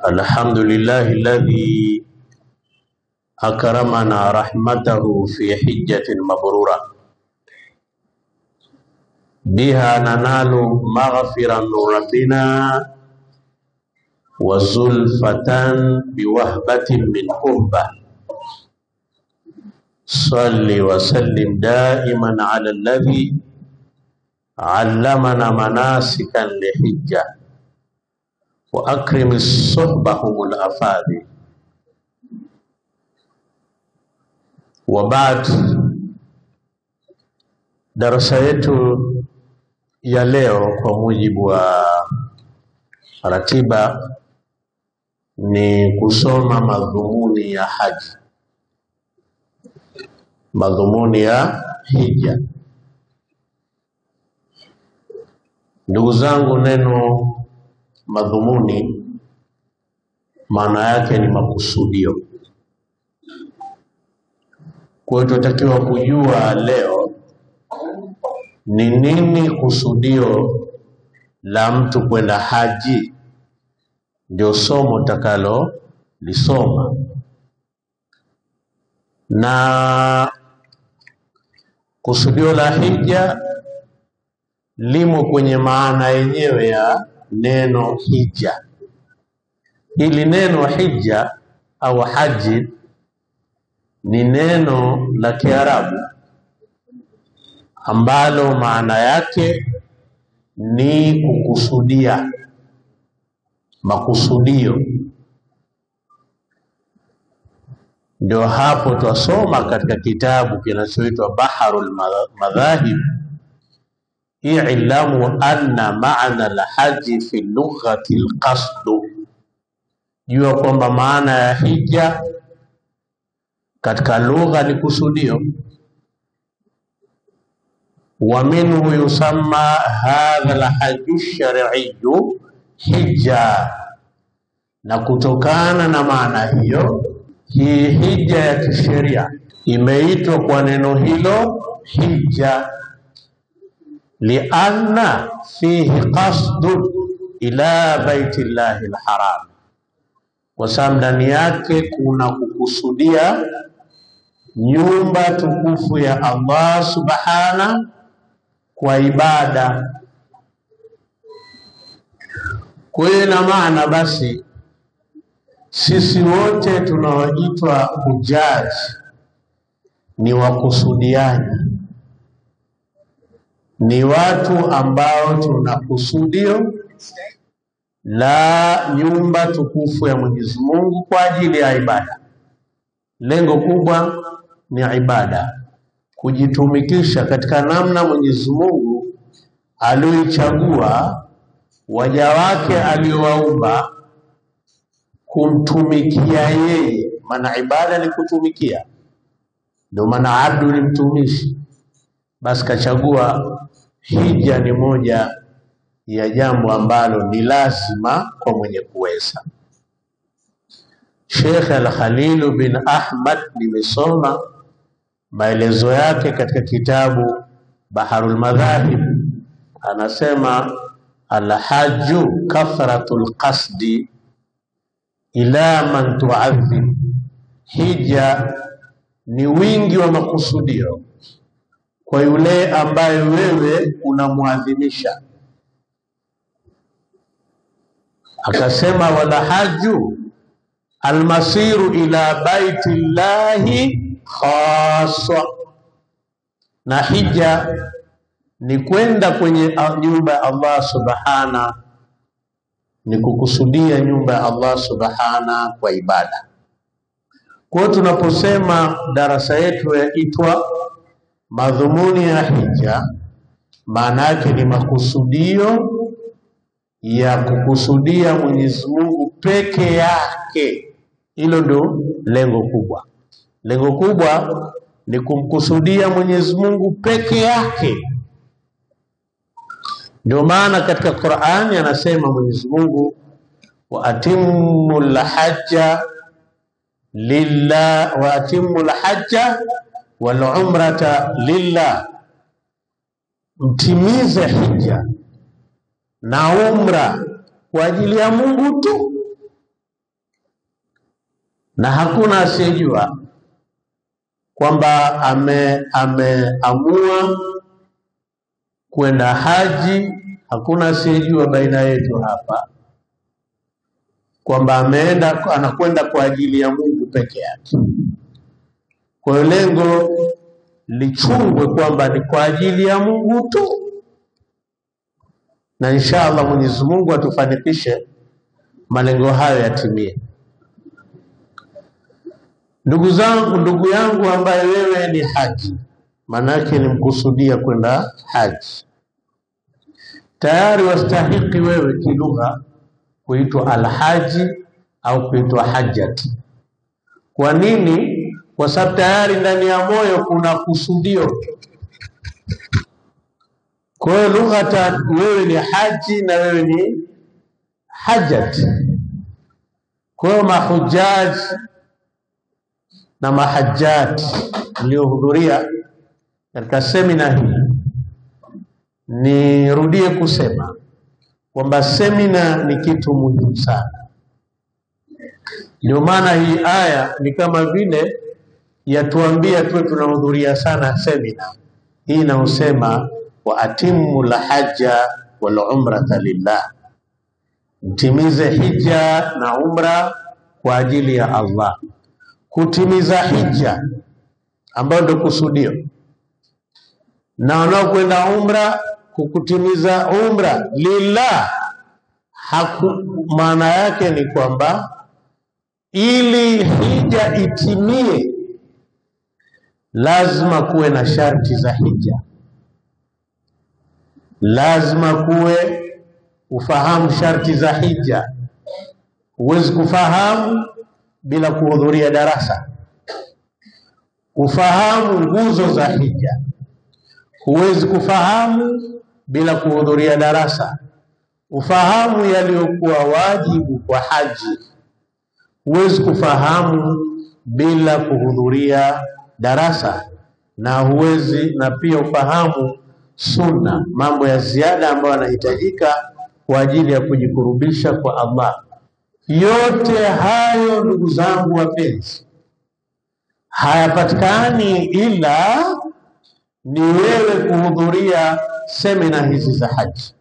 الحمد لله الذي أكرمنا رحمته في حجة مبرورة بها ننال مغفرا من ربنا وزلفة بوهبة من قربة. صل وسلم دائما على الذي علمنا مناسكا لحجة وأكرم صحبهم الأفاضل. وبعد، darasa yetu ya leo kwa mujibu wa ratiba ni kusoma madhumuni ya haji, madhumuni ya hija. Ndugu zangu, neno madhumuni maana yake ni makusudio. Kwa hiyo tunatakiwa kujua leo ni nini kusudio la mtu kwenda haji, ndio somo takalo lisoma. Na kusudio la hija limo kwenye maana yenyewe ya neno hija. Hili neno hija au haji ni neno la Kiarabu ambalo maana yake ni kukusudia, makusudio. Ndio hapo twasoma katika kitabu kinachoitwa Baharul Madhahib, i'lamu anna ma'na al-haji fi lughati al-qasd. Jua kwamba maana ya hija katika lugha ni kusudio. Wa minhu yusamma hadha al-hajju ash-shar'iyyu hija, na kutokana na maana hiyo hii hija ya kisheria imeitwa kwa neno hilo hija, lianna fihi qasdun ila baitillahi al-haram, kwa sababu ndani yake kuna kukusudia nyumba tukufu ya Allah subhana kwa ibada. Kwa hiyo na maana basi sisi wote tunaoitwa hujaji ni wakusudiaji, ni watu ambao tuna kusudio la nyumba tukufu ya Mwenyezi Mungu kwa ajili ya ibada. Lengo kubwa ni ibada, kujitumikisha katika namna Mwenyezi Mungu alioichagua waja wake aliowaumba kumtumikia yeye. Maana ibada ni kutumikia, ndio maana abdu ni mtumishi. Basi kachagua hija ni moja ya jambo ambalo ni lazima kwa mwenye kuweza. Sheikh Al-Khalil bin Ahmad, nimesoma maelezo yake katika kitabu Baharul Madhahib, anasema al-hajju kathratul qasdi ila man tu'adhim. Hija ni wingi wa makusudio kwa yule ambaye wewe unamuadhimisha. Akasema wala haju almasiru ila baitillahi khassa, na hija ni kwenda kwenye nyumba ya Allah subhana, ni kukusudia nyumba ya Allah subhana kwa ibada. Kwa hiyo tunaposema darasa yetu yaitwa madhumuni ya hija, maana yake ni makusudio ya kukusudia Mwenyezi Mungu peke yake. Hilo ndo lengo kubwa. Lengo kubwa ni kumkusudia Mwenyezi Mungu peke yake. Ndio maana katika Qur'ani anasema Mwenyezi Mungu wa atimmul hajja lillah wa atimmul hajja wal umrata lillah, mtimize hija na umra kwa ajili ya Mungu tu. na hakuna asiyejua kwamba ameamua kwenda haji. Hakuna asiyejua baina yetu hapa kwamba anakwenda kwa ajili ya Mungu peke yake. Kwa hiyo lengo lichungwe kwamba ni kwa ajili ya Mungu tu, na inshallah Mwenyezi Mungu atufanikishe malengo hayo yatimie. Ndugu yangu ambaye wewe ni haji, manake ni mkusudia kwenda haji, tayari wastahiki wewe kilugha kuitwa alhaji au kuitwa hajjati. Kwa nini? Kwa sababu tayari ndani ya moyo kuna kusudio. Kwa hiyo lughatan wewe ni haji na wewe ni hajjati. Kwa hiyo mahujaji na mahajjati mliohudhuria katika semina hii, nirudie kusema kwamba semina ni kitu muhimu sana. Ndio maana hii aya ni kama vile yatuambia tuwe tunahudhuria sana semina hii inaosema wa atimmu al-hajja wal umrata lillah, mtimize hija na umra kwa ajili ya Allah. Kutimiza hija ambayo ndio kusudio, na wanaokwenda umra kukutimiza umra lillah. Maana yake ni kwamba ili hija itimie lazima kuwe na sharti za hija, lazima kuwe ufahamu sharti za hija. Huwezi kufahamu bila kuhudhuria darasa. Ufahamu nguzo za hija, huwezi kufahamu bila kuhudhuria darasa. Ufahamu yaliyokuwa wajibu kwa haji, huwezi kufahamu bila kuhudhuria darasa. Na huwezi, na pia ufahamu sunna, mambo ya ziada ambayo yanahitajika kwa ajili ya kujikurubisha kwa Allah. Yote hayo ndugu zangu wapenzi, hayapatikani ila ni wewe kuhudhuria semina hizi za haji.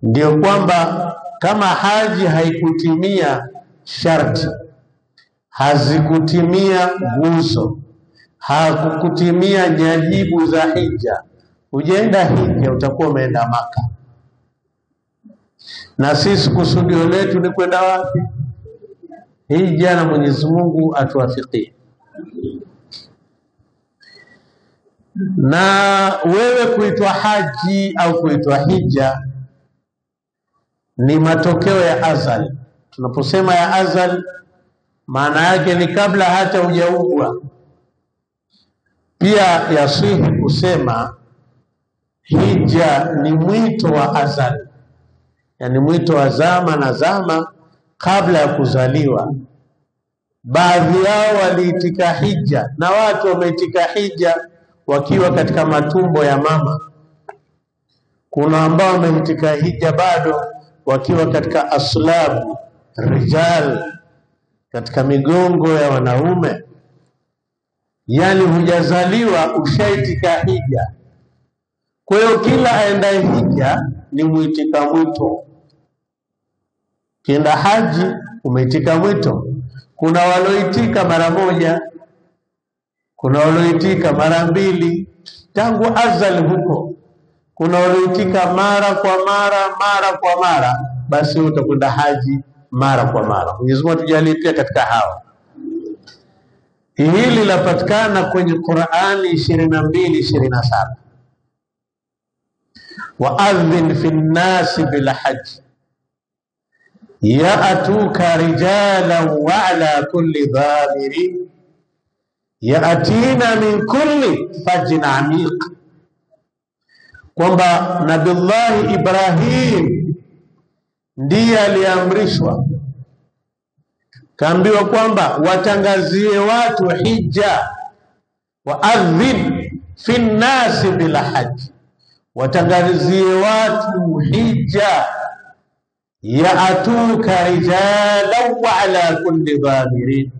Ndio kwamba kama haji haikutimia sharti, hazikutimia nguzo, hakukutimia nyajibu za hija, ujaenda hija utakuwa umeenda Maka. Na sisi kusudio letu ni kwenda wapi? Hija, na Mwenyezi Mungu atuwafikie. Na wewe kuitwa haji au kuitwa hija ni matokeo ya azali. Tunaposema ya azali, maana yake ni kabla hata hujaumbwa. Pia yasihi kusema hija ni mwito wa azali, yani mwito wa zama na zama kabla ya kuzaliwa. Baadhi yao waliitika hija, na watu wameitika hija wakiwa katika matumbo ya mama. Kuna ambao wameitika hija bado wakiwa katika aslabu rijal, katika migongo ya wanaume. Yani hujazaliwa ushaitika hija. Kwa hiyo kila aendaye hija ni muitika mwito. Kienda haji umeitika mwito. Kuna waloitika mara moja, kuna waloitika mara mbili tangu azali huko, kuna waloitika mara kwa mara, basi utakwenda haji mara kwa mara. Mwenyezi Mungu atujalie pia katika hawa. Hili lapatikana kwenye Qur'ani 22:27. Wa'adhin fi nnasi bil hajj ya'tuka rijalan wa ala kulli dhamirin ya'tina min kulli fajjin amiq. Kwamba Nabiullahi Ibrahim ndiye aliamrishwa, kaambiwa kwamba watangazie watu hija. Wa'adhin fi nnasi bil hajj, watangazie watu hija. Yaatuka rijalan wa ala kulli dhamirin,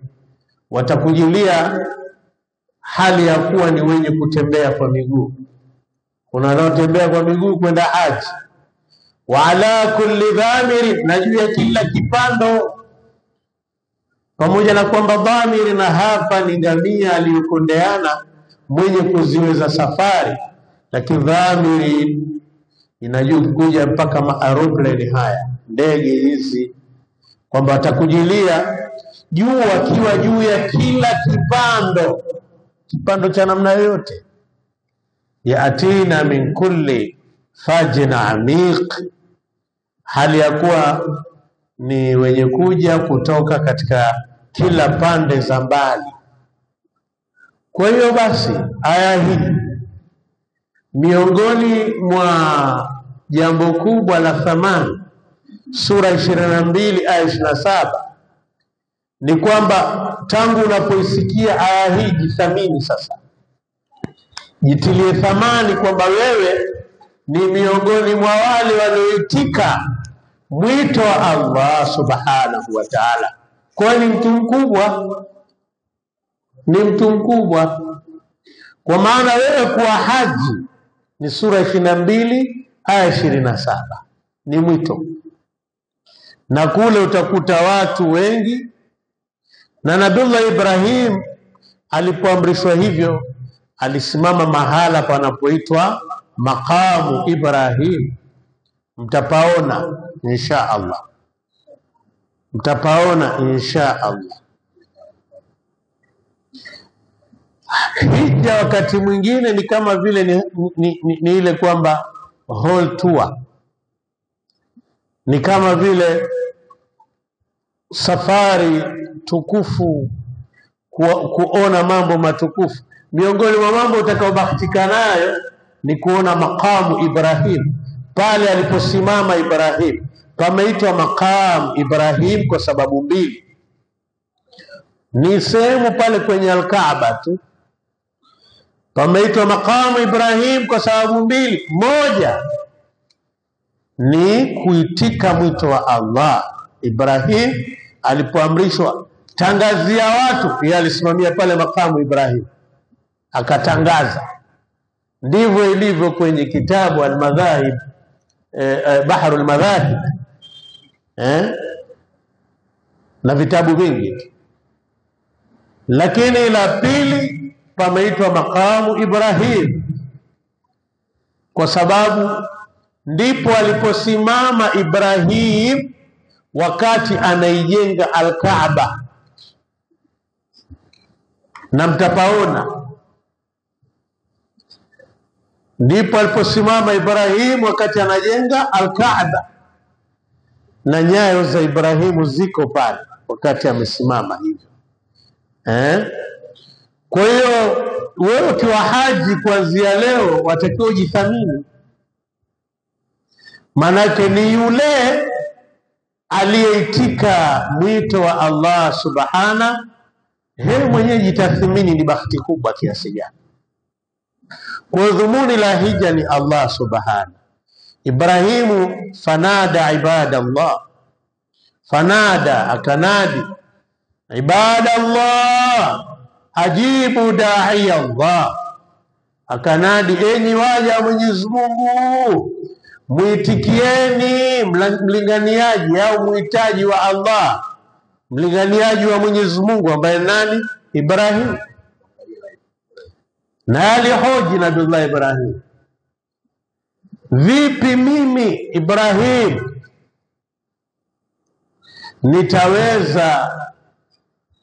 watakujilia hali ya kuwa ni wenye kutembea kwa miguu. Kuna wanaotembea kwa miguu kwenda haji. Wa ala kulli dhamirin, na juu ya kila kipando, pamoja na kwamba dhamiri na hapa ni ngamia aliyokondeana mwenye kuziweza safari, lakini dhamiri inajua kuja mpaka maaeroplane haya, ndege hizi, kwamba watakujilia juu wakiwa juu ya kila kipando cha namna yoyote. Yaatina min kulli fajin amiq, hali ya kuwa ni wenye kuja kutoka katika kila pande za mbali. Kwa hiyo basi aya hii miongoni mwa jambo kubwa la thamani, sura 22 aya 27, ni kwamba tangu unapoisikia aya hii jithamini sasa, jitilie thamani kwamba wewe ni miongoni mwa wale walioitika mwito wa Allah subhanahu wa ta'ala. Kwa ni mtu mkubwa, kwa maana wewe kuwa haji ni sura 22 aya 27, ni mwito, na kule utakuta watu wengi. Na Nabii Ibrahim alipoamrishwa hivyo alisimama mahala panapoitwa maqamu Ibrahim. Mtapaona insha Allah, Hija wakati mwingine ni kama vile ni ile kwamba whole tour, ni kama vile safari tukufu, kuona mambo matukufu. Miongoni mwa mambo utakayobahatika nayo ni kuona maqamu Ibrahim. Pale aliposimama Ibrahim pameitwa maqam Ibrahim kwa sababu mbili. Ni sehemu pale kwenye Al-Kaaba tu pameitwa maqam Ibrahim kwa sababu mbili. Moja ni kuitika mwito wa Allah. Ibrahim alipoamrishwa tangazia watu, yeye alisimamia pale maqam Ibrahim akatangaza. Ndivyo ilivyo kwenye kitabu Al-Madhahib, Bahrul Madhahib, na vitabu vingi. Lakini la pili pameitwa maqamu Ibrahim kwa sababu ndipo aliposimama Ibrahim wakati anaijenga Al-Kaaba. Na mtapaona ndipo aliposimama Ibrahim wakati anajenga Al-Kaaba, na nyayo za Ibrahimu ziko pale wakati amesimama hivyo. Kwa hiyo wewe ukiwa haji kuanzia leo watakiwa ujithamini, manake ni yule aliyeitika mwito wa Allah subhana. Yeye mwenyewe jitathmini ni bahati kubwa kiasi gani. Kwa dhumuni la hija ni Allah subhana. Ibrahimu fanada ibadallah, fanada akanadi ibadallah ajibu da'i Allah, akanadi enyi waja Mwenyezi Mungu muitikieni mlinganiaji au muhitaji wa Allah, mlinganiaji wa Mwenyezi Mungu ambaye nani? Ibrahim. Na alihoji Nabii Ibrahim, vipi mimi Ibrahim nitaweza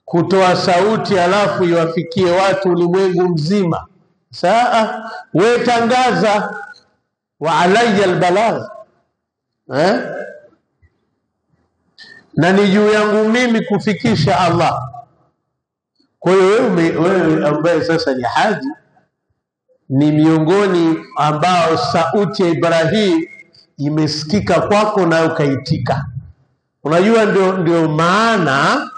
kutoa sauti alafu iwafikie watu ulimwengu mzima? Saa we tangaza, wa alayya albalagh, na ni juu yangu mimi kufikisha Allah. Kwa hiyo wewe ambaye sasa ni haji ni miongoni ambao sauti ya Ibrahim imesikika kwako na ukaitika. Unajua ndio maana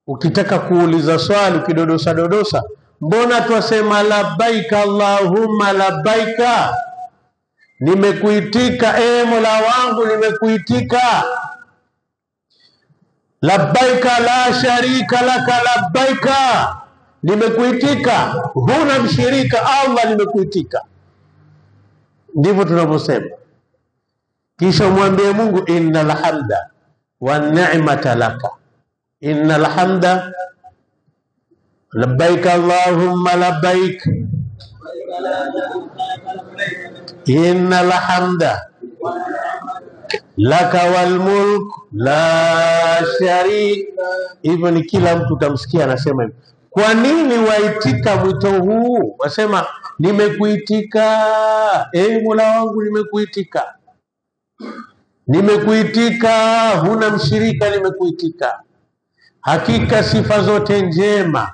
ukitaka kuuliza swali kidodosa, mbona twasema labbaika Allahumma labbaika? nimekuitika Mola wangu, nimekuitika. Labbaika la sharika laka labbaika, nimekuitika, huna mshirika Allah, nimekuitika. Ndivyo tunavyosema. Kisha mwambie Mungu, innal hamda wan ni'mata laka, innal hamda labbaik Allahumma labbaik, innal hamda laka wal mulk la sharika. Hivyo ni kila mtu tamsikia anasema hivyo. Kwa nini waitika mwito huu? Wasema nimekuitika Mola wangu, nimekuitika, nimekuitika, huna mshirika, nimekuitika. Hakika sifa zote njema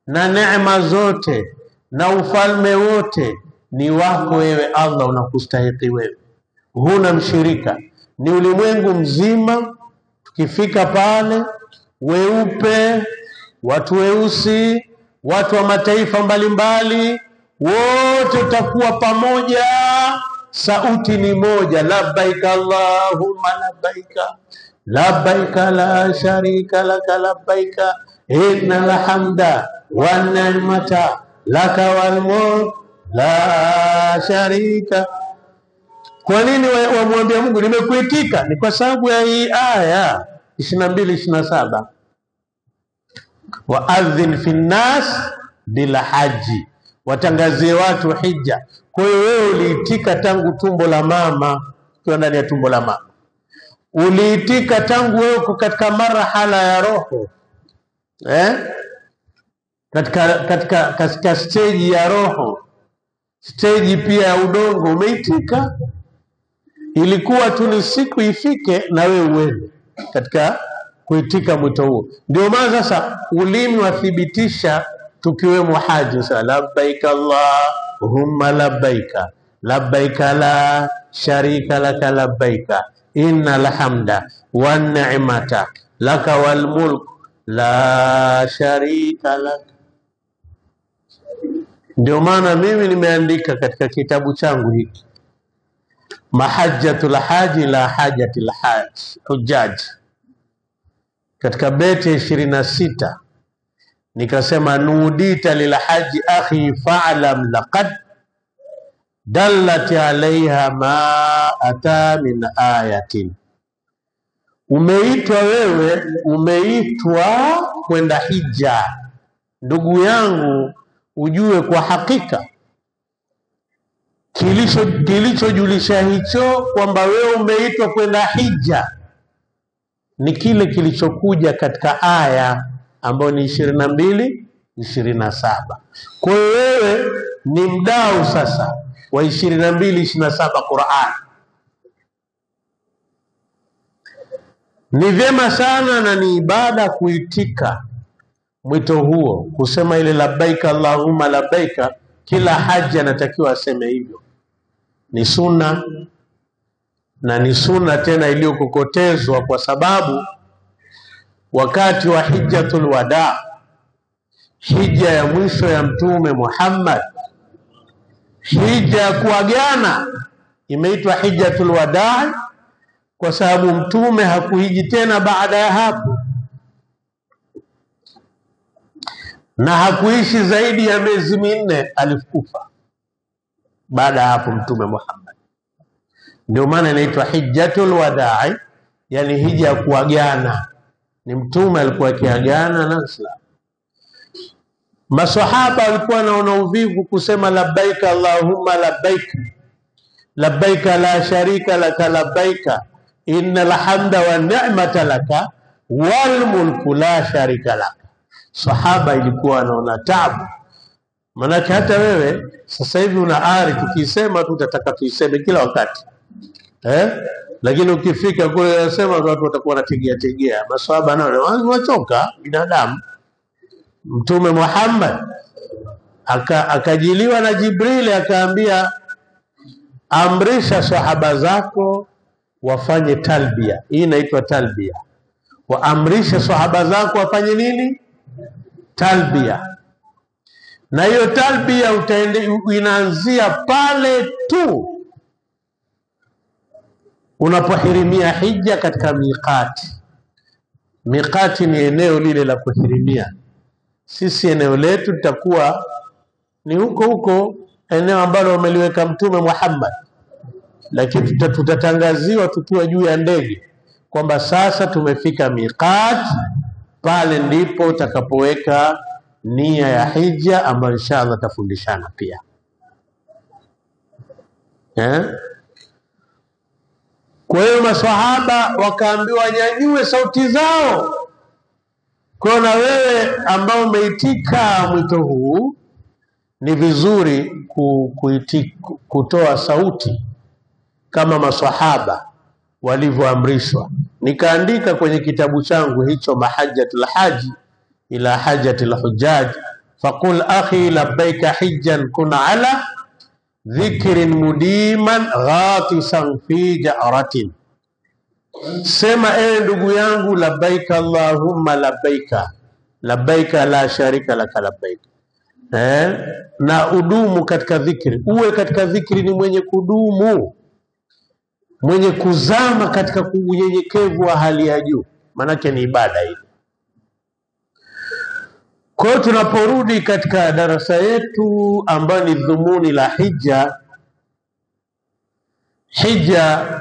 na neema zote na ufalme wote ni wako wewe Allah, unakustahili wewe, huna mshirika. Ni ulimwengu mzima, tukifika pale, weupe, watu weusi, watu wa mataifa mbalimbali, wote utakuwa pamoja, sauti ni moja, labbaik Allahumma labbaika, labbaika la sharika laka labbaika, innal hamda wan ni'mata laka wal mulk la sharika. Kwa nini wamwambia Mungu nimekuitika? Ni kwa sababu ya hii aya 22-27, waadhin fi nnas bil haji, watangazie watu hija. Kwa hiyo wewe uliitika tangu tumbo la mama, ukiwa ndani ya tumbo la mama uliitika, tangu wewe uko katika marhala ya roho, katika stage ya roho, stage pia ya udongo, umeitika. Ilikuwa tu ni siku ifike na wewe uende katika kuitika mwito huo. Ndio maana sasa ulimi wathibitisha tukiwemo haji, sasa labbaik Allahumma labbaika, labbaika la sharika laka labbaika, innal hamda wan ni'mata laka wal mulk la sharika laka. Ndio maana mimi nimeandika katika kitabu changu hiki Mahajjatul haji la hajatil hujjaj, katika beti 26 nikasema, nudita lil haji akhi fa'lam laqad dallat alayha ma ata min ayatin. Umeitwa wewe, umeitwa kwenda hija ndugu yangu, ujue kwa hakika kilichojulisha hicho kwamba wewe umeitwa kwenda hija ni kile kilichokuja katika aya ambayo ni 22-27. Kwa hiyo wewe ni mdau sasa wa 22-27 Qur'an. Ni vyema sana na ni ibada kuitika mwito huo, kusema ile labbaika Allahumma labbaika. Kila haji anatakiwa aseme hivyo, ni sunna, na ni sunna tena iliyokokotezwa, kwa sababu wakati wa hijjatul wada, hija ya mwisho ya Mtume Muhammad, hija ya kuagana, imeitwa hijjatul wada kwa sababu Mtume hakuhiji tena baada ya hapo, na hakuishi zaidi ya miezi 4 alikufa baada ya hapo Mtume Muhammad. Ndio maana inaitwa hijjatul wadaa, yani hija ya kuagana. Ni Mtume alikuwa akiagana na Islam. Maswahaba walikuwa wanaona uvivu kusema labbaik Allahumma labbaik, labbaik la sharika laka labbaika, innal hamda wan ni'mata laka wal mulku la sharika laka. Sahaba ilikuwa anaona tabu, maana hata wewe sasa hivi una ari, tukisema tu utataka tuiseme kila wakati, lakini ukifika kule unasema watu watakuwa wanategea. Maswahaba nao wachoka binadamu. Mtume Muhammad akajiliwa na Jibril, akaambia amrisha sahaba zako wafanye talbia. Hii inaitwa talbia. Waamrisha sahaba zako wafanye nini? Talbia. Na hiyo talbia inaanzia pale tu unapohirimia hija katika miqati. Miqati ni eneo lile la kuhirimia. Sisi eneo letu litakuwa ni huko huko eneo ambalo umeliweka Mtume Muhammad, lakini tutatangaziwa tukiwa juu ya ndege kwamba sasa tumefika miqat. Pale ndipo utakapoweka nia ya hija ambayo inshallah tafundishana pia. Kwa hiyo maswahaba wakaambiwa nyanyue sauti zao. Kwa na wewe ambao umeitika mwito huu, ni vizuri kutoa sauti kama maswahaba walivyoamrishwa. Nikaandika kwenye kitabu changu hicho Mahajjatul Haji ila Hajjatul Hujjaj, faqul akhi labbaika hijjan kun ala dhikrin mudiman ghatisan fi ja'ratin. Sema ewe ndugu yangu, labbaika Allahumma labbaika, labbaika la sharika laka labbaika. Na udumu katika dhikri, uwe katika dhikri ni mwenye kudumu, mwenye kuzama katika unyenyekevu wa hali ya juu, manake ni ibada hii. Kwa hiyo tunaporudi katika darasa yetu ambayo ni dhumuni la hija. Hija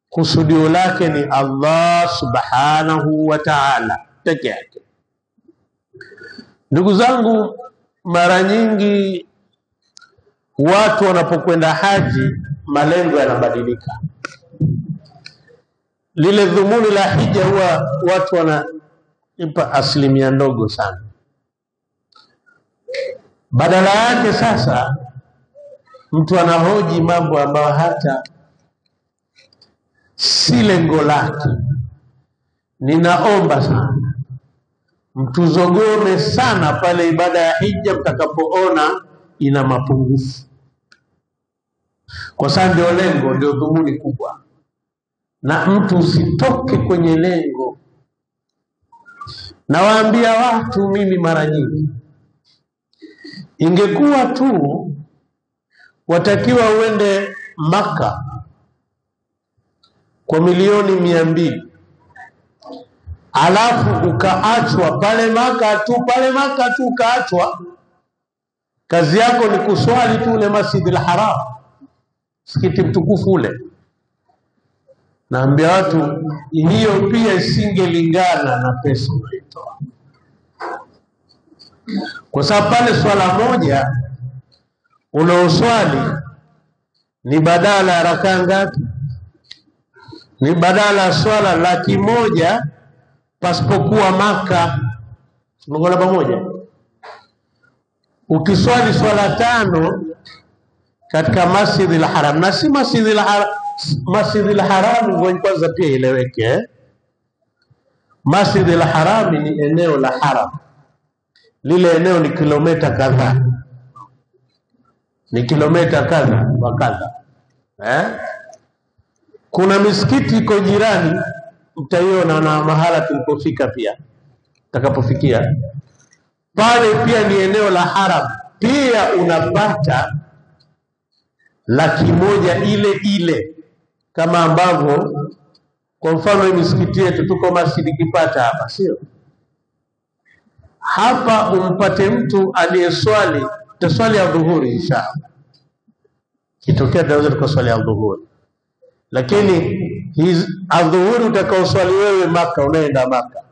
kusudio lake ni Allah subhanahu wa ta'ala peke yake. Ndugu zangu, mara nyingi watu wanapokwenda haji malengo yanabadilika. Lile dhumuni la hija huwa watu wanaipa asilimia ndogo sana. Badala yake sasa mtu anahoji mambo ambayo hata si lengo lake. Ninaomba sana mtuzogome sana pale ibada ya hija mtakapoona ina mapungufu, kwa sababu ndio lengo, ndio dhumuni kubwa, na mtu usitoke kwenye lengo. Nawaambia watu mimi mara nyingi, ingekuwa tu watakiwa uende Maka kwa milioni 200, alafu ukaachwa pale Maka tu ukaachwa, kazi yako ni kuswali tu ule Masjidil Haram, msikiti mtukufu ule. Naambia watu hiyo pia isingelingana na pesa unaitoa, kwa sababu pale swala moja unaoswali ni badala ya rakaa ngapi? Ni badala ya swala 100,000 pasipokuwa Maka. Tunaona pamoja. Ukiswali swala 5 katika Masjidil Haram, na si Masjidil Haram, Masjidil Haram ngoja kwanza pia ileweke. Masjidil Haram ni eneo la haram. Lile eneo ni kilomita kadhaa. Ni kilomita kadha wa kadha. Kuna misikiti iko jirani, mtaiona na mahala tulipofika pia. Takapofikia pale pia ni eneo la haram. Pia unapata 100,000 ile kama ambavyo kwa mfano hii misikiti yetu tuko Masjid Kipata hapa, sio? Hapa umpate mtu aliyeswali taswali ya dhuhuri inshallah. Kitokea tunaweza tukaswali ya dhuhuri. Lakini adhuhuri utakaoswali wewe Maka, unaenda Maka,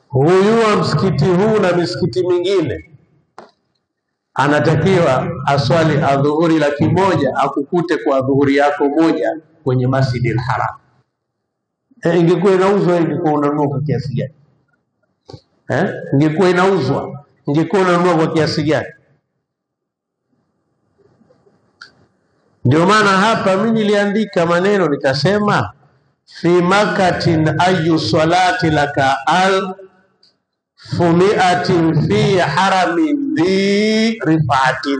huyu wa msikiti huu na misikiti mingine anatakiwa aswali adhuhuri 100,000 akukute kwa adhuhuri yako moja kwenye Masjidil Haram. Ingekuwa inauzwa, ingekuwa unanunua kwa kiasi gani? Ingekuwa inauzwa, ingekuwa unanunua kwa kiasi gani? Ndio maana hapa mimi niliandika maneno nikasema, fi makatin ayu salati laka fumiatin fi haramin dhi rifatin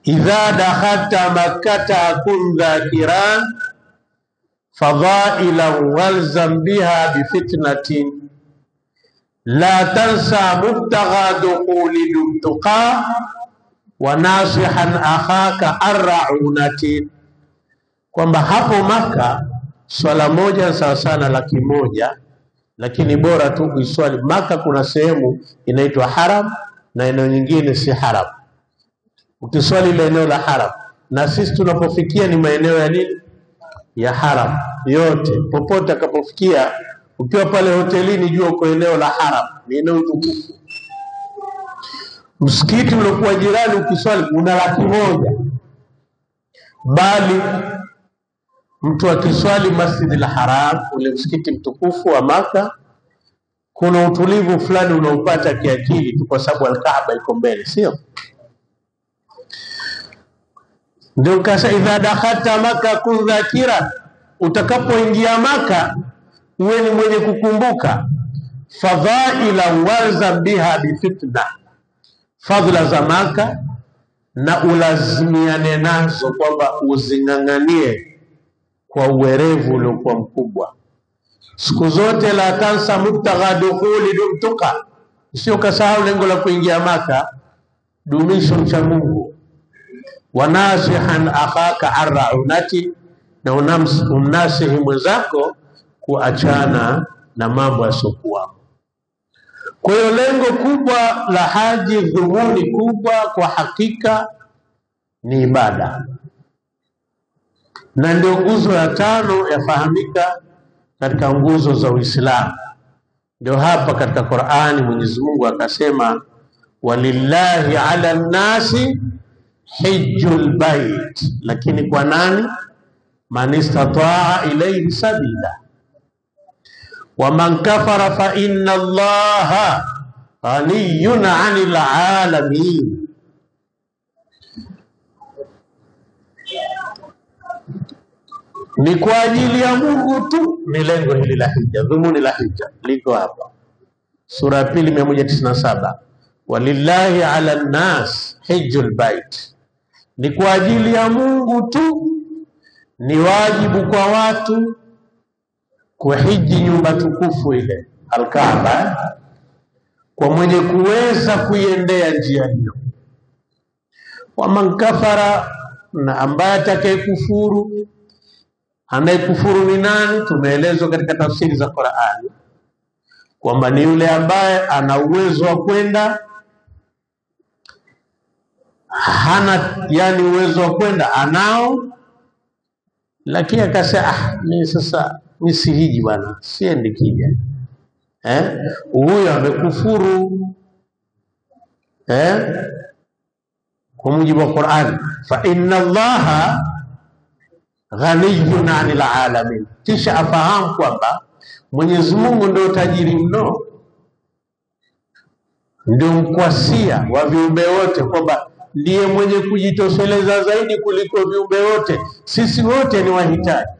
idha dakhalta makkata kun dhakiran fadailan walzam biha bifitnatin la tansa mubtagha dukhuli tuqa wa nasihan akhaka arra'unatin. kwamba hapo Maka swala moja sawa sana 100,000, lakini bora tu kuiswali Maka. Kuna sehemu inaitwa haram na eneo nyingine si haram. Ukiswali ile eneo la haram, na sisi tunapofikia ni maeneo ya nini? Ya haram yote. Popote akapofikia, ukiwa pale hotelini, jua uko eneo la haram, ni eneo tukufu. Msikiti uliokuwa jirani ukiswali una 100,000, bali mtu akiswali Masjidil Haram, ule msikiti mtukufu wa Maka, kuna utulivu fulani unaopata kiakili tu, kwa sababu al-Kaaba iko mbele, sio? Ndio kasa idha dakhalta Maka kun dhakira, utakapoingia Maka uwe ni mwenye kukumbuka fadhaila warza biha bifitna, fadhila za Maka, na ulazimiane nazo, kwamba uzinganganie kwa uwerevu uliokuwa mkubwa siku zote. La tansa mubtagha dukhuli dumtuka, sio kasahau lengo la kuingia Maka, dumisha mcha Mungu. Wanasihan akhaka arraunati, na unamnasihi mwenzako kuachana na mambo yasiokuwa. Kwa hiyo lengo kubwa la haji, dhumuni kubwa kwa hakika ni ibada, na ndio nguzo ya 5 yafahamika katika nguzo za Uislamu. Ndio hapa katika Qur'ani Mwenyezi Mungu akasema, walillahi ala nasi hijjul bait, lakini kwa nani? Man istataa ilayhi sabila wa man kafara fa inna Allaha ghaniyun 'anil 'alamin. Ni kwa ajili ya Mungu tu ni lengo hili la hija, dhumuni la hija liko hapa sura ya 2 197, walillahi ala nnas hijjul bait. Ni kwa ajili ya Mungu tu, ni wajibu kwa watu kuhiji nyumba tukufu ile al-Kaaba, kwa mwenye kuweza kuiendea njia hiyo. Wa man kafara, na ambaye atakayekufuru. Anayekufuru ni nani? Tumeelezwa katika tafsiri za Qur'ani kwamba ni yule ambaye ana uwezo wa kwenda, hana, yani uwezo wa kwenda anao, lakini akasema mimi sasa nisihiji bwana, siendi kija. Huyo amekufuru. Kwa mujibu wa Qur'ani, fa inna Allaha ghaniyun 'anil 'alamin. Kisha afahamu kwamba Mwenyezi Mungu ndio tajiri mno, ndio mkwasia wa viumbe wote, kwamba ndiye mwenye kujitosheleza zaidi kuliko viumbe wote. Sisi wote ni wahitaji.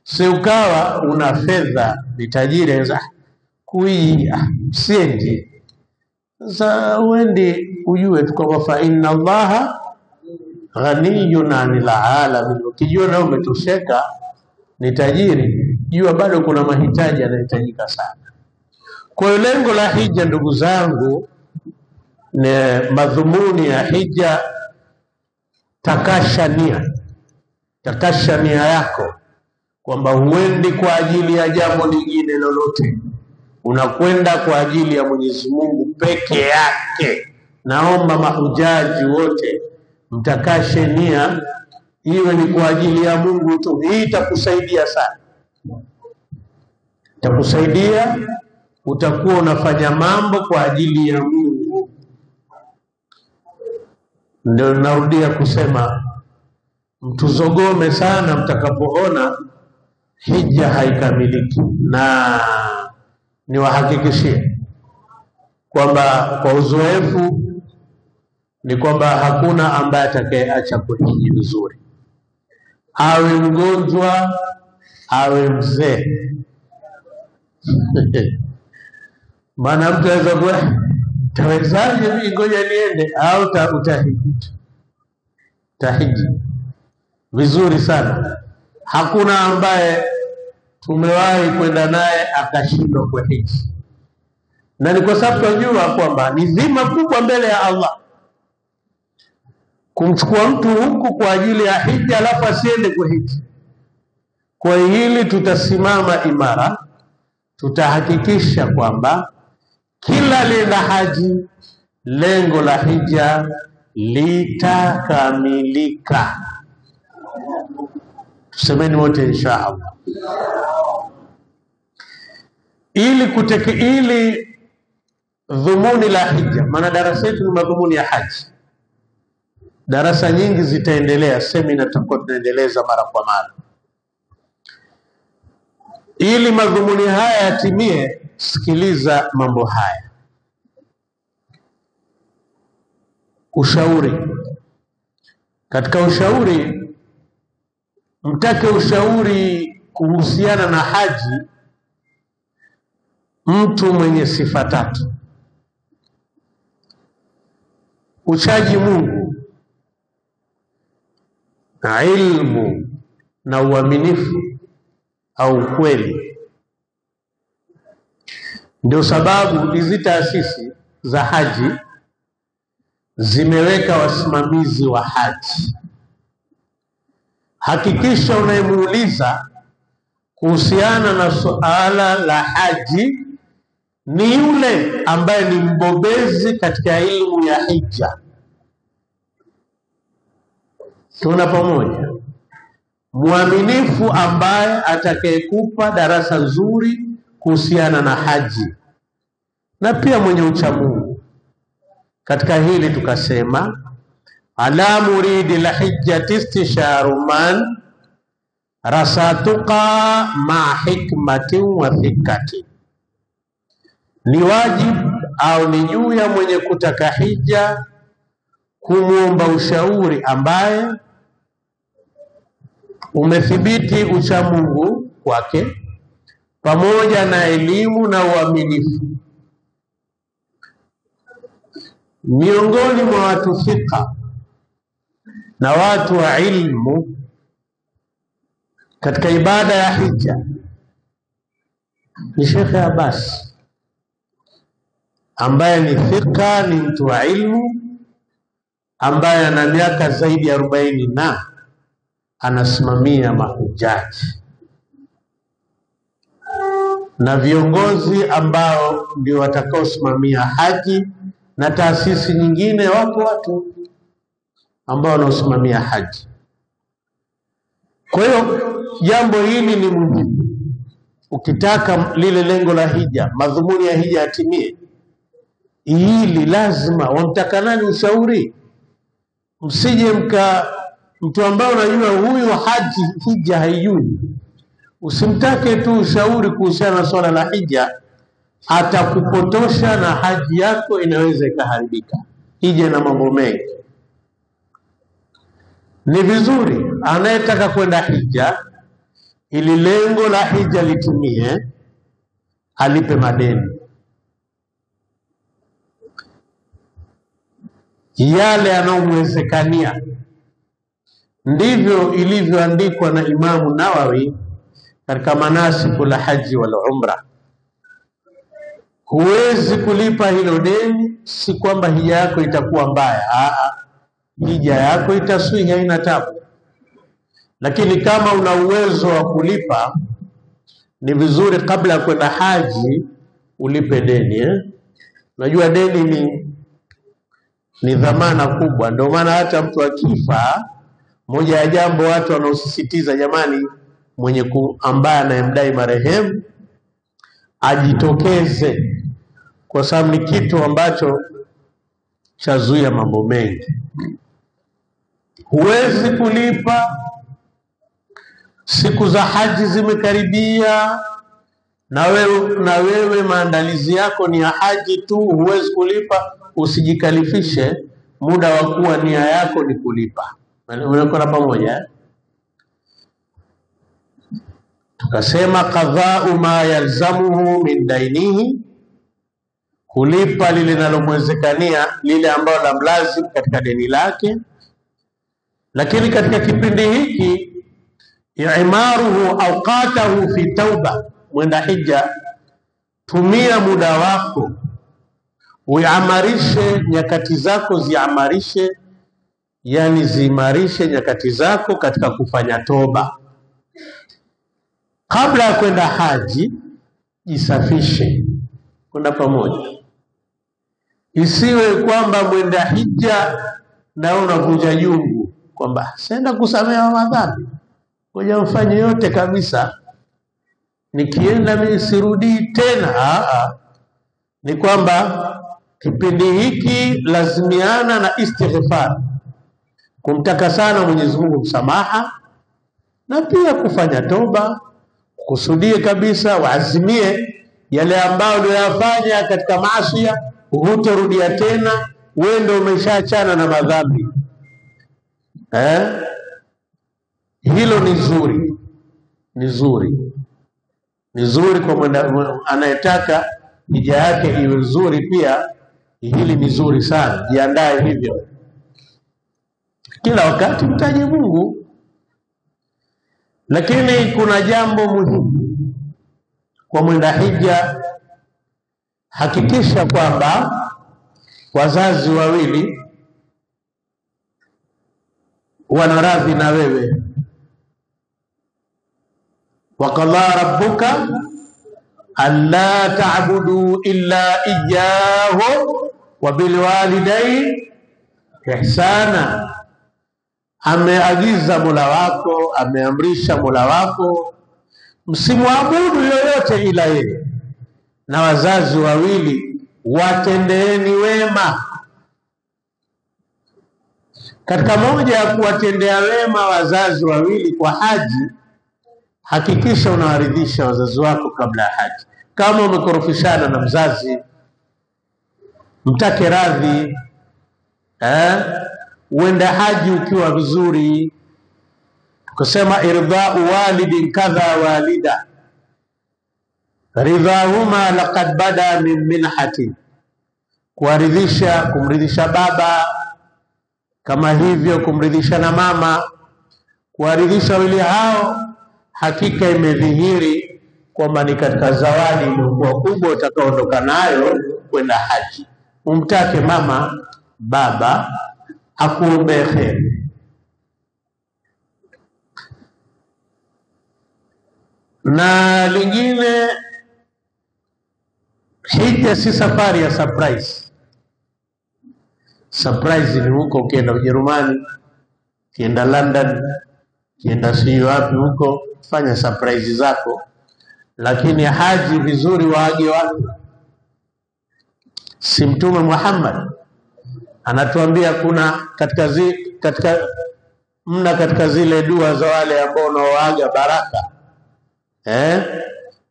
Si ukawa una fedha, ni tajiri, anza siendi. Sasa uende ujue tu kwamba fa inna Allaha ghaniyun 'anil 'alamin. Ukijua na umetosheka, ni tajiri, jua bado kuna mahitaji yanahitajika sana. Kwa hiyo lengo la hija, ndugu zangu, ni madhumuni ya hija, takasha nia yako, kwamba huendi kwa ajili ya jambo lingine lolote, unakwenda kwa ajili ya Mwenyezi Mungu peke yake. Naomba mahujaji wote mtakashe nia, iwe ni kwa ajili ya Mungu tu. Hii itakusaidia sana, itakusaidia, utakuwa unafanya mambo kwa ajili ya Mungu. Ndio narudia kusema, mtuzogome sana mtakapoona hija haikamiliki, na niwahakikishie kwamba kwa uzoefu ni kwamba hakuna ambaye atakayeacha kuhiji vizuri, awe mgonjwa awe mzee. Maana mtu anaweza kuwa tawezaje mimi ngoja niende, au utahiji vizuri sana. Hakuna ambaye tumewahi kwenda naye akashindwa kuhiji, na ni kwa sababu tunajua kwamba ni dhima kubwa mbele ya Allah kumchukua mtu huku kwa ajili ya hija alafu asiende kuhiji. Kwa hili tutasimama imara, tutahakikisha kwamba kila alienda haji lengo la hija litakamilika. Tusemeni wote inshallah. Ili dhumuni la hija, maana darasa yetu ni madhumuni ya haji. Darasa nyingi zitaendelea, semina tutakuwa tunaendeleza mara kwa mara. Ili madhumuni haya yatimie, sikiliza mambo haya. Ushauri. Katika ushauri, mtake ushauri kuhusiana na haji mtu mwenye sifa tatu: uchaji Mungu, na ilmu, na uaminifu au ukweli. Ndio sababu hizi taasisi za haji zimeweka wasimamizi wa haji. Hakikisha unayemuuliza kuhusiana na suala la haji ni yule ambaye ni mbobezi katika elimu ya hija. Tuna pamoja, mwaminifu ambaye atakayekupa darasa nzuri kuhusiana na haji, na pia mwenye ucha Mungu. Katika hili tukasema ala muridi la hijjati istisharu man rasatuka ma hikmatin wa thikati. Ni wajibu au ni juu ya mwenye kutaka hija kumuomba ushauri ambaye umethibiti ucha Mungu kwake pamoja na elimu na uaminifu. Miongoni mwa watu thika na watu wa ilmu katika ibada ya hija ni Sheikh Abbas, ambaye ni thika, ni mtu wa ilmu, ambaye ana miaka zaidi ya 40 na anasimamia mahujaji, na viongozi ambao ndio watakaosimamia haji, na taasisi nyingine wapo watu ambao wanaosimamia haji. Kwa hiyo jambo hili ni muhimu. Ukitaka lile lengo la hija, madhumuni ya hija yatimie, hili lazima wamtaka nani ushauri. Msije mtu ambaye unajua huyu hija haijui, usimtake tu ushauri kuhusiana na swala la hija, atakupotosha na haji yako inaweza ikaharibika. Hija na mambo mengi. Ni vizuri anayetaka kwenda hija, ili lengo la hija litimie, alipe madeni yale yanayomwezekania. Ndivyo ilivyoandikwa na Imamu Nawawi katika manasiku la haji wal umra. Huwezi kulipa hilo deni, si kwamba hija yako itakuwa mbaya. Hija yako itaswihi, haina tabu. Lakini kama una uwezo wa kulipa, ni vizuri kabla ya kwenda haji ulipe deni. Najua deni ni dhamana kubwa. Ndio maana hata mtu akifa, moja ya jambo watu wanaosisitiza, jamani, mwenye ambaye anayemdai marehemu ajitokeze, kwa sababu ni kitu ambacho chazuia mambo mengi. Huwezi kulipa, siku za haji zimekaribia, na wewe maandalizi yako ni ya haji tu, huwezi kulipa. Usijikalifishe muda wa kuwa nia yako ni kulipa. Unakwenda pamoja. Tukasema qadha'u ma yalzamuhu min dainihi, kulipa lile linalomwezekania, lile ambalo la mlazim katika deni lake. Lakini katika kipindi hiki, i'maruhu awqatahu fi tauba, mwenda hija, tumia muda wako, uiamarishe nyakati zako, ziamarishe yani zimarishe nyakati zako katika kufanya toba. Kabla ya kwenda haji, jisafishe kwenda pamoja. Isiwe kwamba mwenda hija na unakuja jungu kwamba senda kusamehewa madhambi, ngoja mfanye yote kabisa, nikienda mimi sirudi tena. Ni kwamba kipindi hiki lazimiana na istighfar, kumtaka sana Mwenyezi Mungu msamaha, na pia kufanya toba. Kusudie kabisa, waazimie yale ambayo uliyofanya katika maasi hutorudia tena, wewe ndio umeshaachana na madhambi. Hilo ni zuri, ni zuri kwa anayetaka hija yake iwe nzuri. Pia hili ni zuri sana, jiandae hivyo kila wakati, mtaje Mungu. Lakini kuna jambo muhimu kwa mwenda hija, hakikisha kwamba wazazi wawili wanaradhi na wewe. Waqala rabbuka alla ta'budu illa iyyahu wa bil walidayni ihsana. Ameagiza Mola wako, ameamrisha Mola wako, msimwabudu yoyote ila yeye, na wazazi wawili watendeeni wema. Katika moja ya kuwatendea wema wazazi wawili kwa haji, hakikisha unawaridhisha wazazi wako kabla ya haji. Kama umekorofishana na mzazi, mtake radhi. Uende haji ukiwa vizuri. Kusema irdha'u walidin kadha walida ridhahuma laqad bada min minhati, kuwaridhisha, kumridhisha baba, kama hivyo kumridhisha na mama, kuwaridhisha wili hao, hakika imedhihiri kwamba ni katika zawadi iliyokuwa kubwa utakaoondoka nayo kwenda haji. Umtake mama, baba akuombee kheri. Na lingine, hija si safari ya surprise. Surprise ni huko ukienda Ujerumani, ukienda London, ukienda sio wapi huko, fanya surprise zako. Lakini haji vizuri waage watu. Si Mtume Muhammad anatuambia kuna katika zile dua za wale ambao wanaoaga baraka,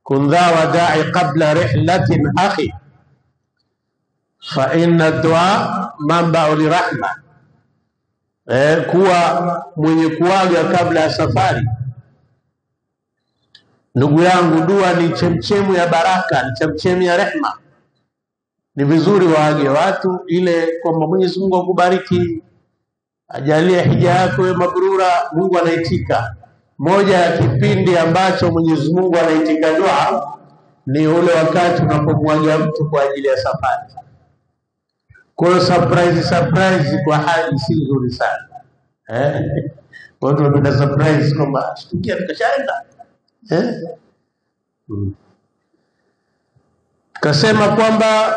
kundha wada'i qabla rihlatin akhi fa inna dua manba'u lirahma, kuwa mwenye kuaga kabla ya safari. Ndugu yangu, dua ni chemchemu ya baraka, ni chemchemu ya rehma. Ni vizuri waage watu ile kwamba Mwenyezi Mungu akubariki, ajalie hija yako iwe mabrura. Mungu anaitika. Moja ya kipindi ambacho Mwenyezi Mungu anaitika dua ni ule wakati unapomwaga mtu kwa ajili ya safari. Kwa hiyo surprise kwa haji si nzuri sana. Watu wanapenda surprise kwamba shtukia nikashaenda. Kasema kwamba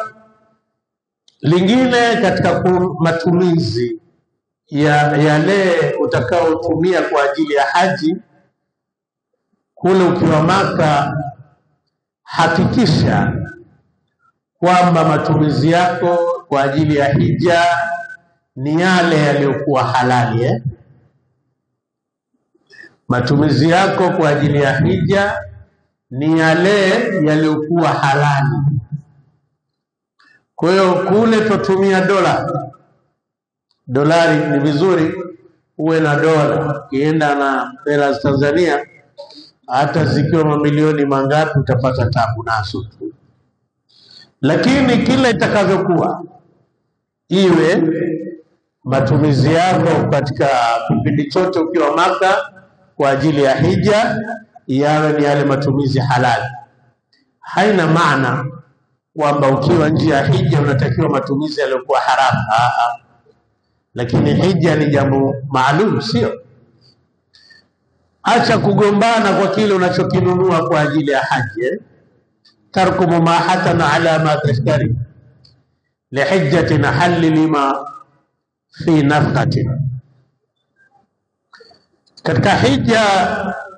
lingine katika matumizi ya yale utakaotumia kwa ajili ya haji, kule ukiwa Maka, hakikisha kwamba matumizi yako kwa ajili ya hija ni yale yaliyokuwa halali. Matumizi yako kwa ajili ya hija ni yale yaliyokuwa halali. Kwa hiyo kule tutumia dolari, ni vizuri uwe na dola. Kienda na hela za Tanzania, hata zikiwa mamilioni mangapi utapata tabu nazo. Lakini kile itakavyokuwa, iwe matumizi yako katika kipindi chote ukiwa Maka kwa ajili ya hija yawe ni yale matumizi halali. Haina maana kwamba ukiwa nje ya hija unatakiwa matumizi yaliyokuwa haramu. lakini hija ni jambo maalum, sio? Acha kugombana kwa kile unachokinunua kwa ajili ya haji. Tarku mumahatan ala ma tashtari lihijjatin halli lima fi nafqatin. Katika hija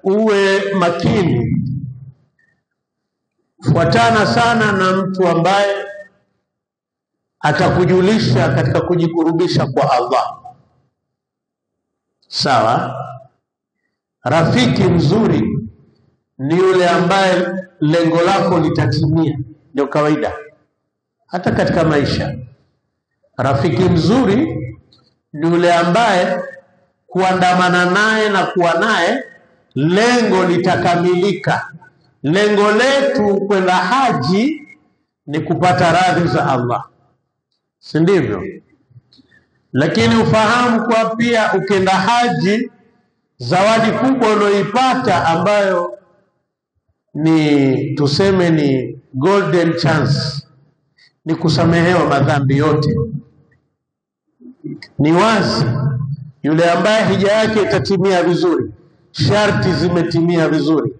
uwe makini, fuatana sana na mtu ambaye atakujulisha katika kujikurubisha kwa Allah. Sawa? Rafiki mzuri ni yule ambaye lengo lako litatimia, ndio kawaida hata katika maisha. Rafiki mzuri ni yule ambaye kuandamana naye na kuwa naye lengo litakamilika. Lengo letu kwenda haji ni kupata radhi za Allah, si ndivyo? Lakini ufahamu kwa pia ukenda haji, zawadi kubwa unayoipata ambayo ni tuseme ni golden chance, ni kusamehewa madhambi yote. Ni wazi yule ambaye hija yake itatimia vizuri, sharti zimetimia vizuri,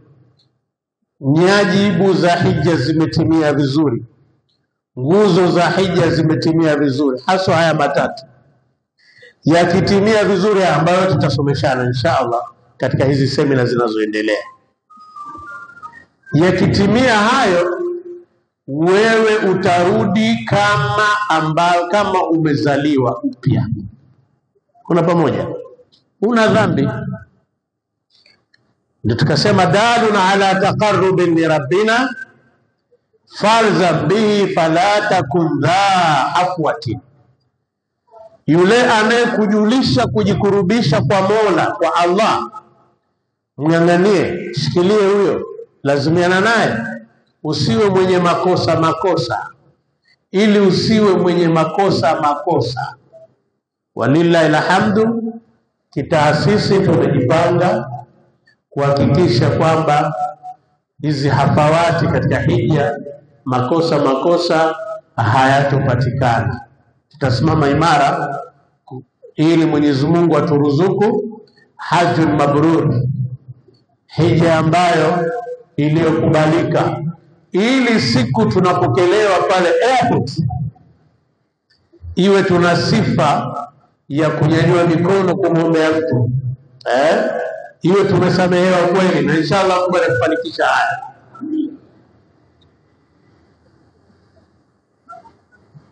nyajibu za hija zimetimia vizuri, nguzo za hija zimetimia vizuri, haswa haya matatu yakitimia vizuri, ambayo tutasomeshana insha Allah katika hizi semina zinazoendelea. Yakitimia hayo, wewe utarudi kama umezaliwa upya. Kuna pamoja, una dhambi. Ndio tukasema daluna ala taqarrubin li rabbina falzam bihi fala takun dha afwatin. Yule anayekujulisha kujikurubisha kwa Mola, kwa Allah, mng'ang'anie, shikilie huyo, lazimiana naye, usiwe mwenye makosa, ili usiwe mwenye makosa. Walillahi alhamdu, kitaasisi tumejipanga kuhakikisha kwamba hizi hafawati katika hija, makosa hayatopatikana. Tutasimama imara ili Mwenyezi Mungu aturuzuku hajjul mabrur, hija ambayo iliyokubalika, ili siku tunapokelewa pale airport iwe tuna sifa ya kunyanyua mikono kumwombea mtu, iwe tumesamehewa kweli, na inshallah Mungu atafanikisha haya.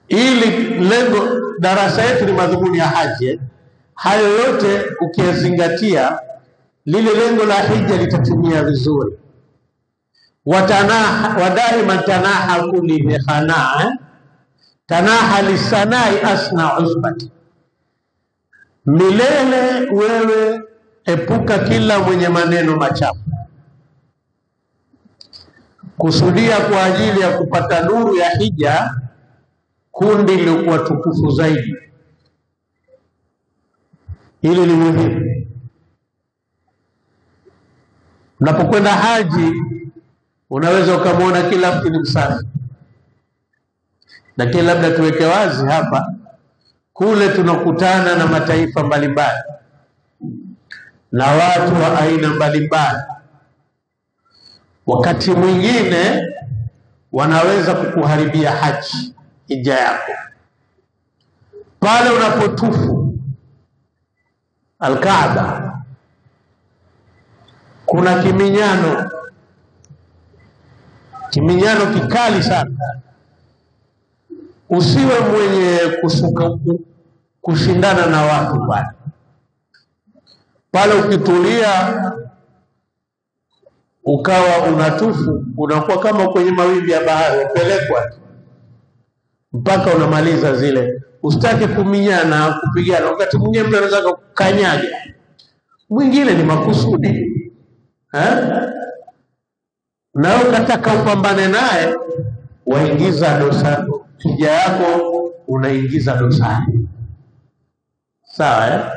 Ili lengo darasa yetu ni madhumuni ya haji. Hayo yote ukiyazingatia, lile lengo la hija litatimia vizuri. Wadaima tanaha kulli khana tanaha lisanai asna usbati. Milele wewe epuka kila mwenye maneno machafu, kusudia kwa ajili ya kupata nuru ya hija, kundi lilikuwa tukufu zaidi. Hili ni muhimu. Unapokwenda haji, unaweza ukamwona kila mtu ni msafi, lakini labda tuweke wazi hapa, kule tunakutana na mataifa mbalimbali na watu wa aina mbalimbali. Wakati mwingine wanaweza kukuharibia haji, hija yako. Pale unapotufu Al-Kaaba, kuna kiminyano kikali sana. Usiwe mwenye kushindana na watu pale. Ukitulia ukawa unatufu, unakuwa kama kwenye mawimbi ya bahari, upelekwa mpaka unamaliza zile. Usitake kuminyana, kupigana. Wakati mwingine mtu anaweza kukanyaga, mwingine ni makusudi, na ukataka upambane naye, waingiza dosari. Hija yako unaingiza dosari. Sawa?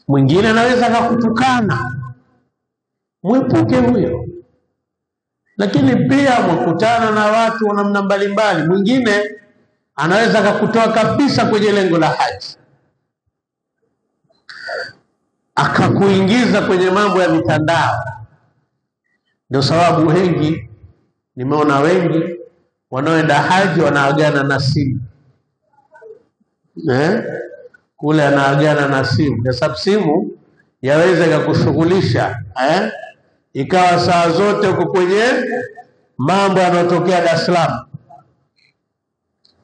Mwingine anaweza kukutukana, mwepuke huyo. Lakini pia mkutana na watu wa namna mbalimbali. Mwingine anaweza kukutoa kabisa kwenye lengo la haji. akakuingiza kwenye mambo ya mitandao. Ndio sababu wengi, nimeona wengi wanaoenda haji wanaagana na simu. Kule anaagana na simu, kwa sababu simu yaweza kukushughulisha ikawa saa zote uko kwenye mambo yanayotokea Dar es Salaam,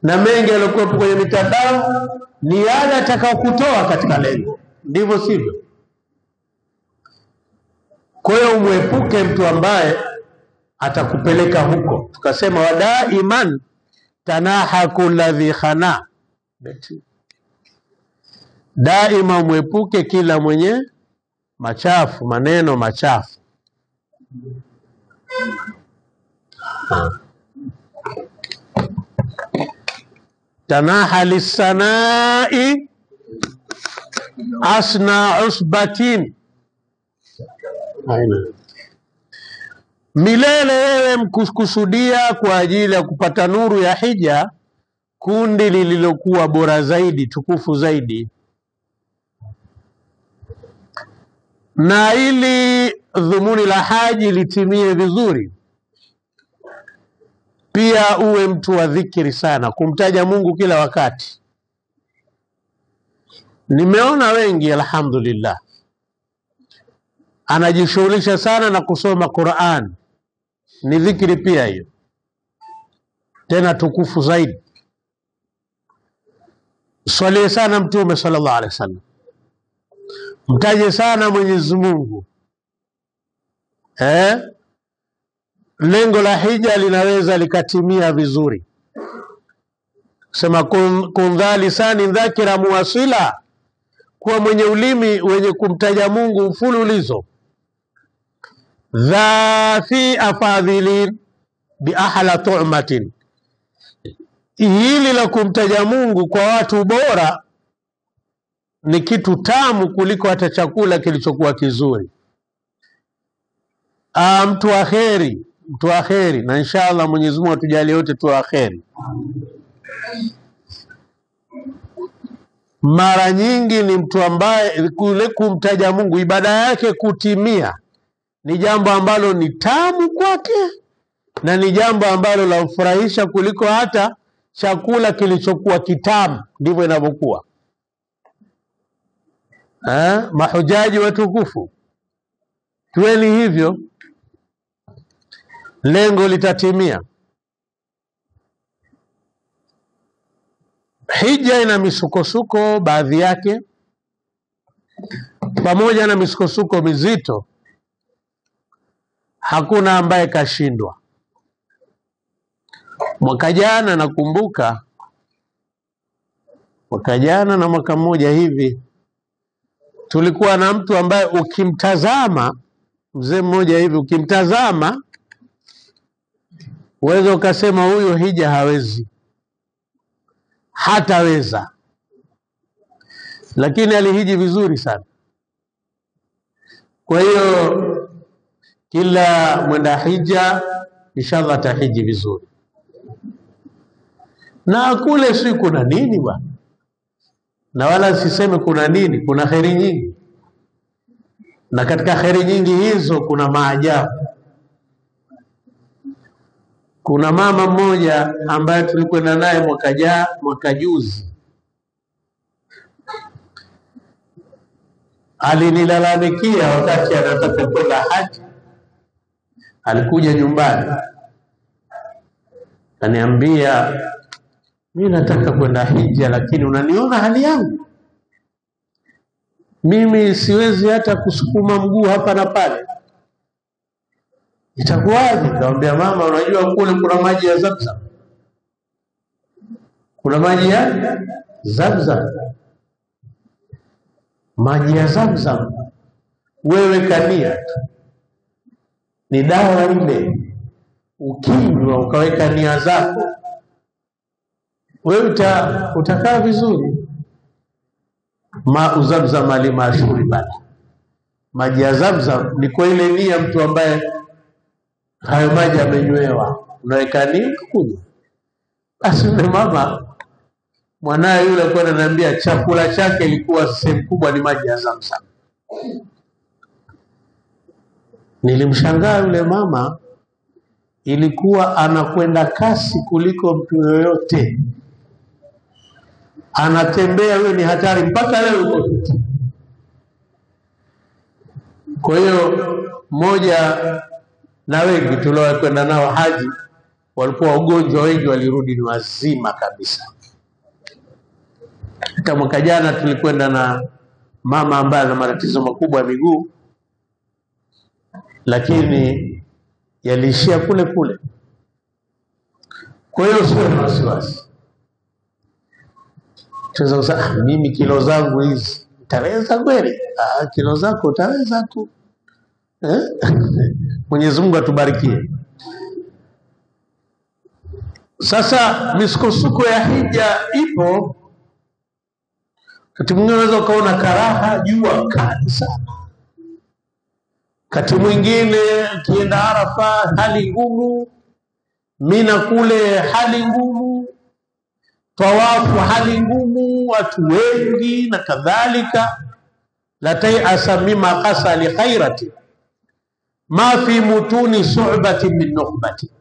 na mengi yaliokuwa kwenye mitandao ni yale atakayokutoa katika lengo, ndivyo sivyo? Kwa hiyo umwepuke mtu ambaye atakupeleka huko. Tukasema wadaiman tanahaku alladhi khana, daima umwepuke kila mwenye machafu, maneno machafu. Tanaha lisanai asna usbatin, milele wewe mkusudia kwa ajili ya kupata nuru ya hija kundi lililokuwa bora zaidi, tukufu zaidi. Na ili dhumuni la haji litimie vizuri, pia uwe mtu wa dhikri sana, kumtaja Mungu kila wakati. Nimeona wengi alhamdulillah anajishughulisha sana na kusoma Qur'an, ni dhikri pia hiyo, tena tukufu zaidi. Swali sana Mtume sallallahu alaihi wasallam, mtaje sana Mwenyezi Mungu. Lengo la hija linaweza likatimia vizuri. Sema kun dha lisani dhakira muwasila, kuwa mwenye ulimi wenye kumtaja Mungu mfululizo. Dha fi afadhilin bi ahla tu'matin, hili la kumtaja Mungu kwa watu bora ni kitu tamu kuliko hata chakula kilichokuwa kizuri. Mtu wa kheri, na inshallah Mwenyezi Mungu atujalie wote tu wa kheri. Mara nyingi ni mtu ambaye kule kumtaja Mungu, ibada yake kutimia, ni jambo ambalo ni tamu kwake, na ni jambo ambalo la mfurahisha kuliko hata chakula kilichokuwa kitamu. Ndivyo inavyokuwa. Mahujaji watukufu, tuweni hivyo, lengo litatimia. Hija ina misukosuko baadhi yake, pamoja na misukosuko mizito, hakuna ambaye kashindwa. Mwaka jana nakumbuka, mwaka jana na mwaka mmoja hivi, tulikuwa na mtu ambaye ukimtazama, mzee mmoja hivi ukimtazama, uweza ukasema huyo hija hawezi, hataweza, lakini alihiji vizuri sana. Kwa hiyo kila mwenda hija inshallah atahiji vizuri. Na kule si kuna nini bwana, na wala siseme kuna nini, kuna kheri nyingi, na katika kheri nyingi hizo kuna maajabu. Kuna mama mmoja ambaye tulikwenda naye mwaka juzi, alinilalamikia wakati anataka kwenda haji. Alikuja nyumbani kaniambia, mimi nataka kwenda hija, lakini unaniona hali yangu, mimi siwezi hata kusukuma mguu hapa na pale, itakuwaje? Nikamwambia, mama, unajua kule kuna maji ya Zamzam, kuna maji ya Zamzam, maji ya Zamzam. Wewe kania ni dawa ile, ukinywa ukaweka nia zako, wewe utakaa vizuri. Zamzam alimashuri bana, maji ya Zamzam ni kwa ile nia mtu ambaye hayo maji amenywewa, unaweka nia kunywa. Basi mama mwanae yule kwa ananiambia chakula chake ilikuwa sehemu kubwa ni maji ya Zamzam. Nilimshangaa yule mama, ilikuwa anakwenda kasi kuliko mtu yoyote, anatembea, huyo ni hatari mpaka leo yuko. Kwa hiyo moja na wengi tuliokwenda nao haji walikuwa wagonjwa, wengi walirudi ni wazima kabisa. Hata mwaka jana tulikwenda na mama ambaye ana matatizo makubwa ya miguu, lakini yaliishia kule kule. Kwa hiyo sio na wasiwasi. Tunaweza kusema mimi kilo zangu hizi utaweza kweli? Kilo zako utaweza tu. Mwenyezi Mungu atubarikie. Sasa misukosuko ya hija ipo. Wakati mwingine unaweza ukaona karaha, jua kali sana. Wakati mwingine ukienda Arafa hali ngumu, Mina kule hali ngumu, tawafu hali ngumu, watu wengi na kadhalika. La tayasa mimma qasa li khairati ma fi mutuni su'bati min nukhbati.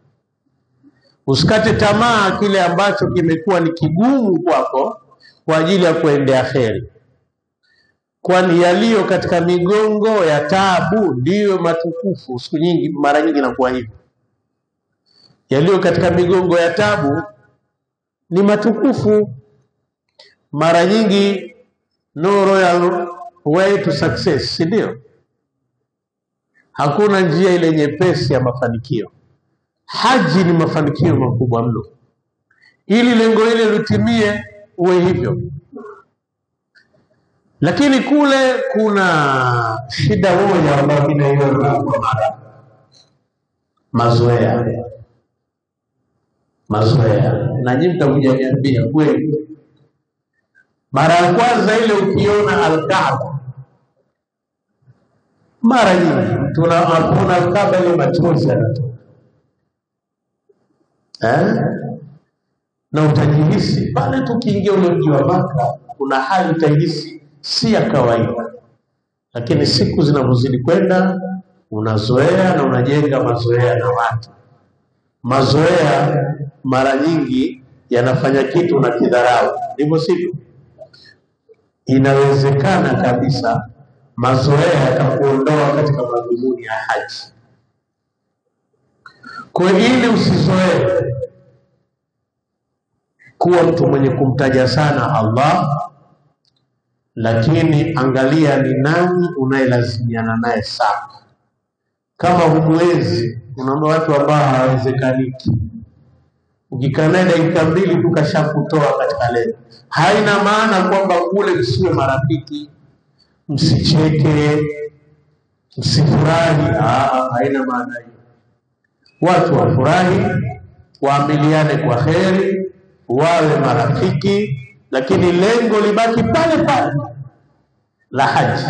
Usikate tamaa kile ambacho kimekuwa ni kigumu kwako kwa ajili ya kuendea kheri, kwani yaliyo katika migongo ya taabu ndiyo matukufu. Siku nyingi, mara nyingi nakuwa hivyo, yaliyo katika migongo ya taabu ni matukufu. Mara nyingi no royal way to success, si ndio? Hakuna njia ile nyepesi ya mafanikio. Haji ni mafanikio makubwa mno. Ili lengo ile litimie, uwe hivyo. Lakini kule kuna shida moja ambayo inaiona kwa mara, mazoea. Na nyinyi mtakuja niambia kweli. Mara ya kwanza ile ukiona Al-Kaaba, mara nyingi tunaona Al-Kaaba ile machozi yanatoka. Na utajihisi pale tukiingia ule mji wa Maka, kuna hali utajihisi si ya kawaida. Lakini siku zinapozidi kwenda, unazoea na unajenga mazoea na watu. Mazoea mara nyingi yanafanya kitu na kidharau, ndivyo sivyo? Inawezekana kabisa mazoea yakakuondoa katika madhumuni ya haji. Kwa ili usizoee kuwa mtu mwenye kumtaja sana Allah, lakini angalia ni nani unayelazimiana naye sana. Kama humwezi, unaomba watu ambao hawawezekaniki. Ukikaa naye dakika 2 tukashakutoa katika leo. Haina maana kwamba kule msiwe marafiki, msicheke, msifurahi. Haina maana hiyo. Watu wafurahi, waamiliane kwa kheri, wawe marafiki, lakini lengo libaki pale pale la haji.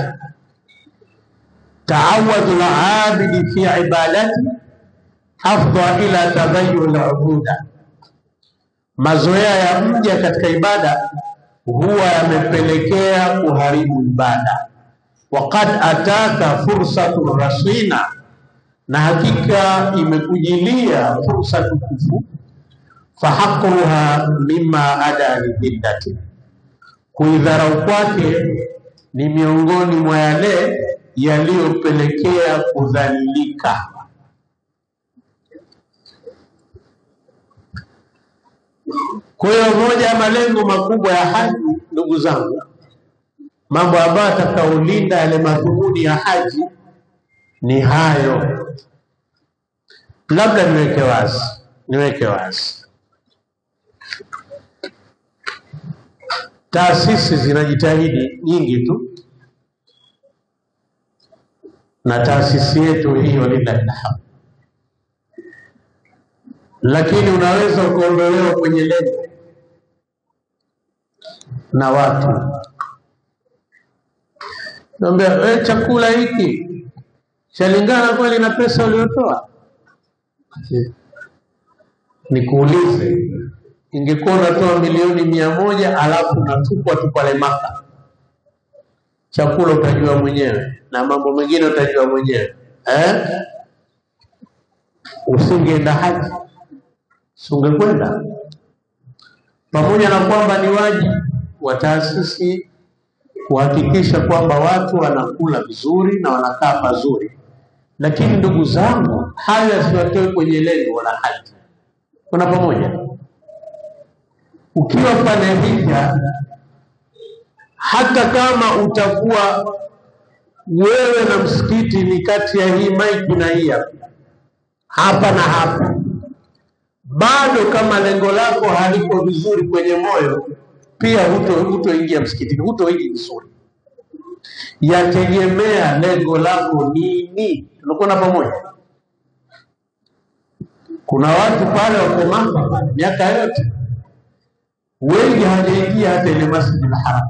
Ta'awadu al-'abidi fi ibadati afdha ila tabayyun al-'ubuda. Mazoea ya mja katika ibada huwa yamepelekea kuharibu ibada. Waqad ataka fursatu rasina, na hakika imekujilia fursa tukufu. Fahaquha mimma ada libiddati, kuidharau kwake ni miongoni mwa yale yaliyopelekea kudhalilika. Kwa hiyo moja ya malengo makubwa ya haji, ndugu zangu, mambo ambayo atakaolinda yale madhumuni ya haji ni hayo. Labda niweke wazi. Taasisi zinajitahidi nyingi tu, na taasisi yetu hiyo lillahi, lakini unaweza kuondolewa kwenye lengo na watu. Naambia chakula hiki chalingana kweli na pesa uliyotoa? Nikuulize, ingekuwa unatoa milioni 100 alafu unatupwa tu pale Maka, chakula utajua mwenyewe na mambo mengine utajua mwenyewe. Usingeenda haji, usingekwenda. Pamoja na kwamba ni wajibu wa taasisi kuhakikisha kwamba watu wanakula vizuri na wanakaa pazuri, lakini ndugu zangu, hayo yasiwatoe kwenye lengo la haji. Kuna pamoja, ukiwa pale hija, hata kama utakuwa wewe na msikiti ni kati ya hii maiki na hii hapa na hapa, bado kama lengo lako haliko vizuri kwenye moyo, pia hutoingia msikitini, hutoingia vizuri. Yategemea lengo lako nini. Tunakuwa pamoja. Kuna watu pale wako Maka miaka yote, wengi hawajaingia hata ile Masjid al-Haram,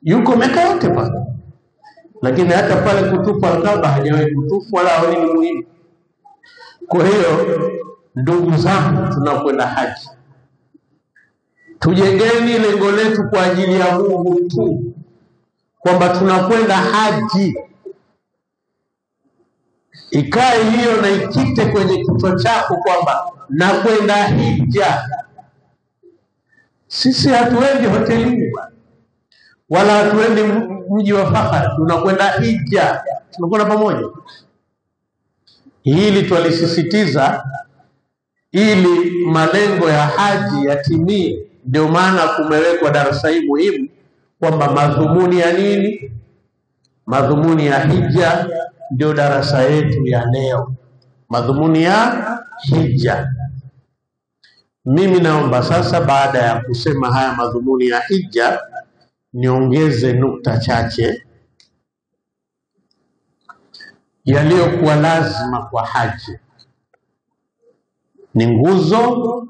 yuko miaka yote pale, lakini hata pale kutufu Al-Kaaba hajawahi kutufu wala haoni ni muhimu. Kwa hiyo ndugu zangu, tunakwenda haji, tujengeni lengo letu kwa ajili ya Mungu tu, kwamba tunakwenda haji. Ikae hiyo na ikite kwenye kichwa chako kwamba nakwenda hija. Sisi hatuendi hotelini wala hatuendi mji wa fahari, tunakwenda hija, tunakwenda pamoja. Hili twalisisitiza ili malengo ya haji yatimie. Ndio maana kumewekwa darasa hii muhimu kwamba madhumuni ya nini? Madhumuni ya hija ndio darasa yetu ya leo, madhumuni ya hija. Mimi naomba sasa, baada ya kusema haya madhumuni ya hija, niongeze nukta chache yaliyokuwa lazima kwa haji. Ni nguzo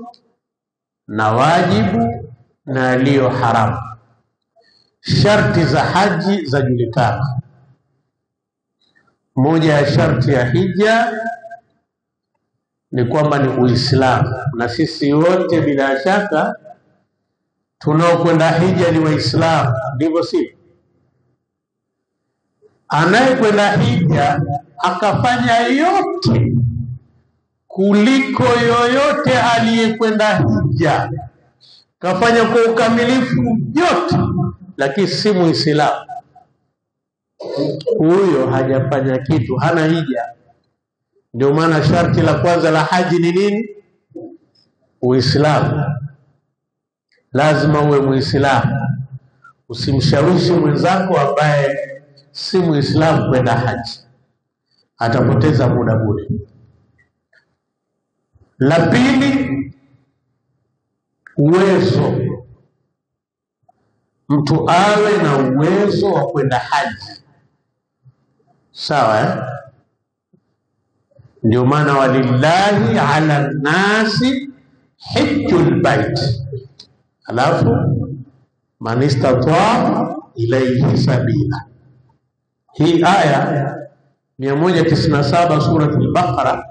na wajibu na yaliyo haramu. Sharti za haji zajulikana. Moja ya sharti ya hija ni kwamba ni Uislamu, na sisi wote bila shaka tunaokwenda hija ni Waislamu, ndivyo si? Anayekwenda hija akafanya yote kuliko yoyote aliyekwenda hija, kafanya kwa ukamilifu yote, lakini si Muislamu, huyo hajafanya kitu, hana hija. Ndio maana sharti la kwanza la haji ni nini? Uislamu. Lazima uwe Muislamu. Usimshawishi mwenzako ambaye si Muislamu kwenda haji, atapoteza muda bure. La pili, uwezo. Mtu awe na uwezo wa kwenda haji, sawa? Ndio maana walillahi ala nasi hijjul bait, alafu man istata ilayhi sabila. Hii aya 197 sura al-Baqara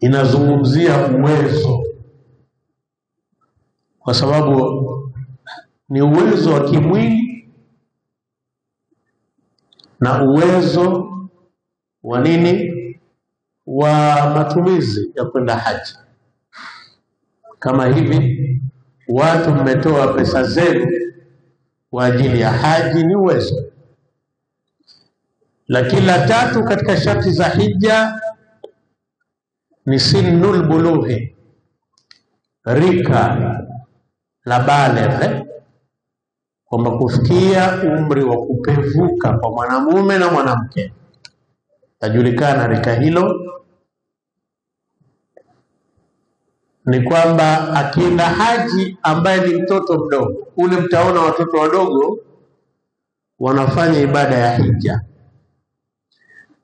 inazungumzia uwezo, kwa sababu ni uwezo wa kimwili na uwezo wa nini, wa matumizi ya kwenda haji. Kama hivi watu mmetoa pesa zenu kwa ajili ya haji, ni uwezo. Lakini la tatu katika sharti za hija ni sinul bulughi, rika la baligh, kwamba kufikia umri wa kupevuka kwa mwanamume na mwanamke. Tajulikana rika hilo ni kwamba akienda haji ambaye ni mtoto mdogo, ule mtaona watoto wadogo wanafanya ibada ya hija,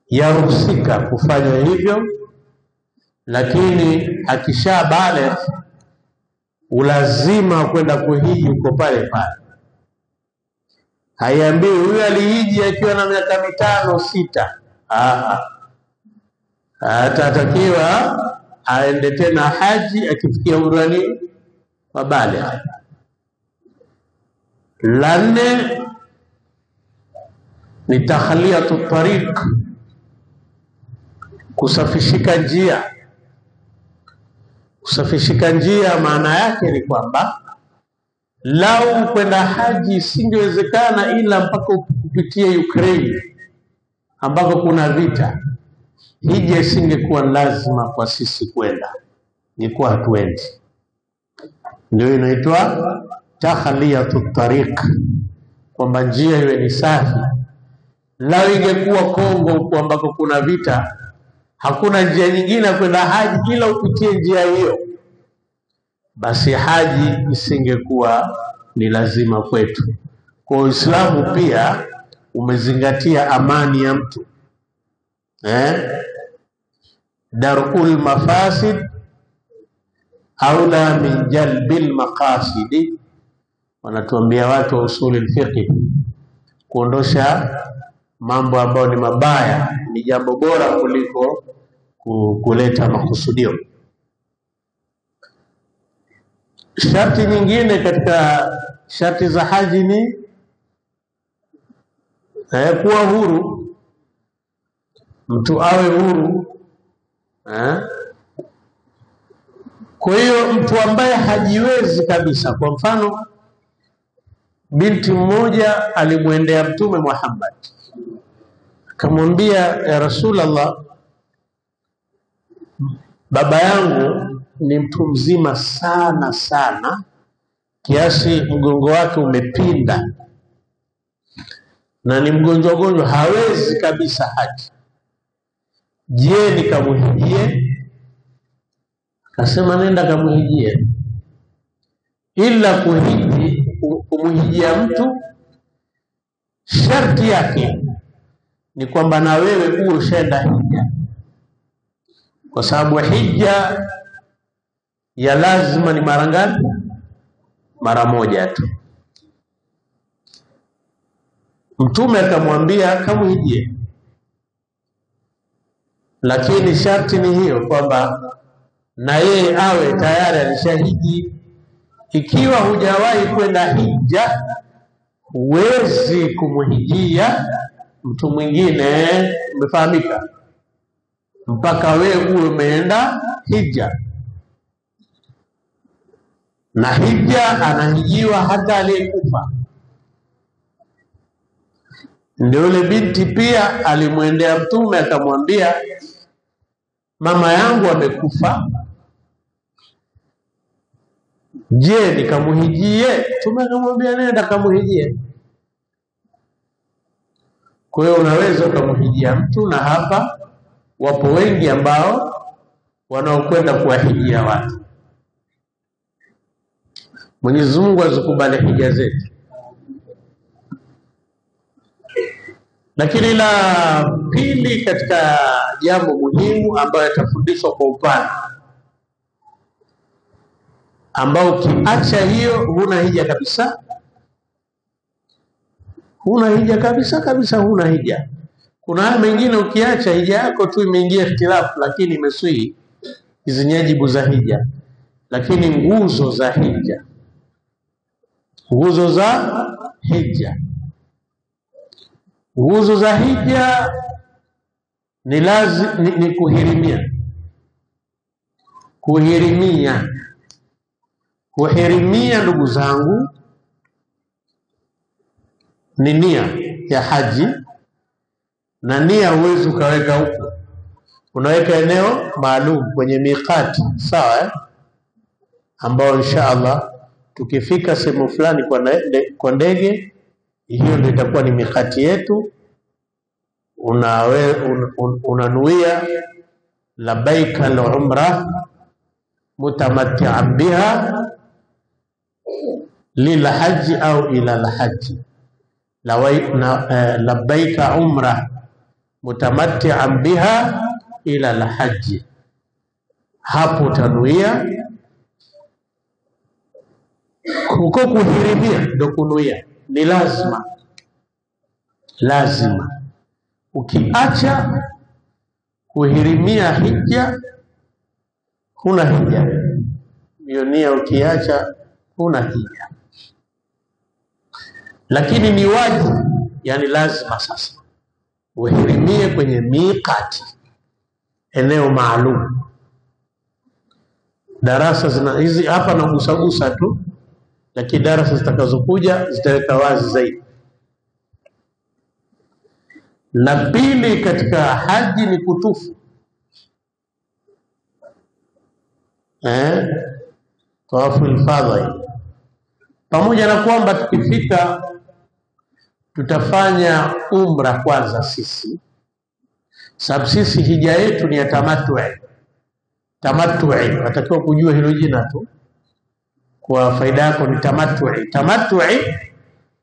yaruhusika kufanya hivyo. Lakini akisha baligh, ulazima kwenda kuhiji uko pale pale. Haiambii huyu alihiji akiwa na miaka 5 6. Atatakiwa aende tena haji akifikia umri wa baligh. La nne, ni takhliyatu tariq, kusafishika njia. Kusafishika njia maana yake ni kwamba lau kwenda haji isingewezekana ila mpaka kupitia Ukraine ambako kuna vita, hija isingekuwa lazima kwa sisi kwenda, ni kwa hatuendi. Ndio inaitwa takhliyatu tariq, kwamba njia iwe ni safi. Lau ingekuwa Kongo huko ambako kuna vita, hakuna njia nyingine kwenda haji ila upitie njia hiyo, basi haji isingekuwa ni lazima kwetu. Kwa Uislamu pia umezingatia amani ya mtu, darul mafasid aula min jalbil maqasidi. Wanatuambia watu wa usuli fiqh, kuondosha mambo ambayo ni mabaya ni jambo bora kuliko kuleta makusudio. Sharti nyingine katika sharti za haji ni kuwa huru, mtu awe huru. Kwa hiyo mtu ambaye hajiwezi kabisa, kwa mfano binti mmoja alimwendea Mtume Muhammad akamwambia, ya Rasulullah, baba yangu ni mtu mzima sana sana kiasi mgongo wake umepinda na ni mgonjwa, hawezi kabisa haji. Je, nikamhijie? Akasema, nenda kamuhijie. Ila kumhijia mtu sharti yake ni kwamba na wewe uwe ushaenda hija, kwa sababu hija ya lazima ni mara ngapi? Mara moja tu. Mtume akamwambia kamuhijie, lakini sharti ni hiyo kwamba na yeye awe tayari alishahiji. Ikiwa hujawahi kwenda hija, huwezi kumhijia mtu mwingine, umefahamika, mpaka wewe uwe umeenda hija. Na hija anahijiwa hata aliyekufa. Ndio yule binti pia alimwendea Mtume akamwambia, mama yangu amekufa, je, nikamuhijie? Mtume akamwambia, nenda kamuhijie. Kwa hiyo unaweza ukamuhijia mtu, na hapa wapo wengi ambao wanaokwenda kuwahijia watu. Mwenyezi Mungu azikubali hija zetu. Lakini la pili katika jambo muhimu ambayo yatafundishwa kwa upana, ambao ukiacha hiyo huna hija kabisa. Huna hija kabisa, huna hija. Kuna haya mengine ukiacha hija yako tu imeingia ikhtilafu, lakini imeswi hizi nyajibu za hija. Lakini nguzo za hija, nguzo za hija ni lazima ni kuhirimia. Ndugu zangu, ni nia ya haji, na nia huwezi ukaweka huko, unaweka eneo maalum kwenye miqati, sawa ambao insha Allah tukifika sehemu fulani kwa ndege, hiyo ndio itakuwa ni miqati yetu. Unanuia labbaika al-umra mutamatti'an biha lil haji au ila al-haji. Labbaika umra mutamatti'an biha ila al-haji. Hapo tanuia huko, kuhirimia ndio kunuia, ni lazima. Ukiacha kuhirimia hija, huna hija. Hiyo nia ukiacha, huna hija. Lakini ni wajibu yani lazima sasa uhirimie kwenye miqati, eneo maalum. Darasa zina hizi hapa na gusagusa tu, lakini darasa zitakazokuja zitaweka wazi zaidi. La pili katika haji ni kutufu. Tawafu al-ifadha. Pamoja na kwamba tukifika tutafanya umra kwanza sisi, sababu sisi hija yetu ni ya tamattu'i. Tamattu'i, watakiwa kujua hilo jina tu kwa faida yako, ni tamattu'i. Tamattu'i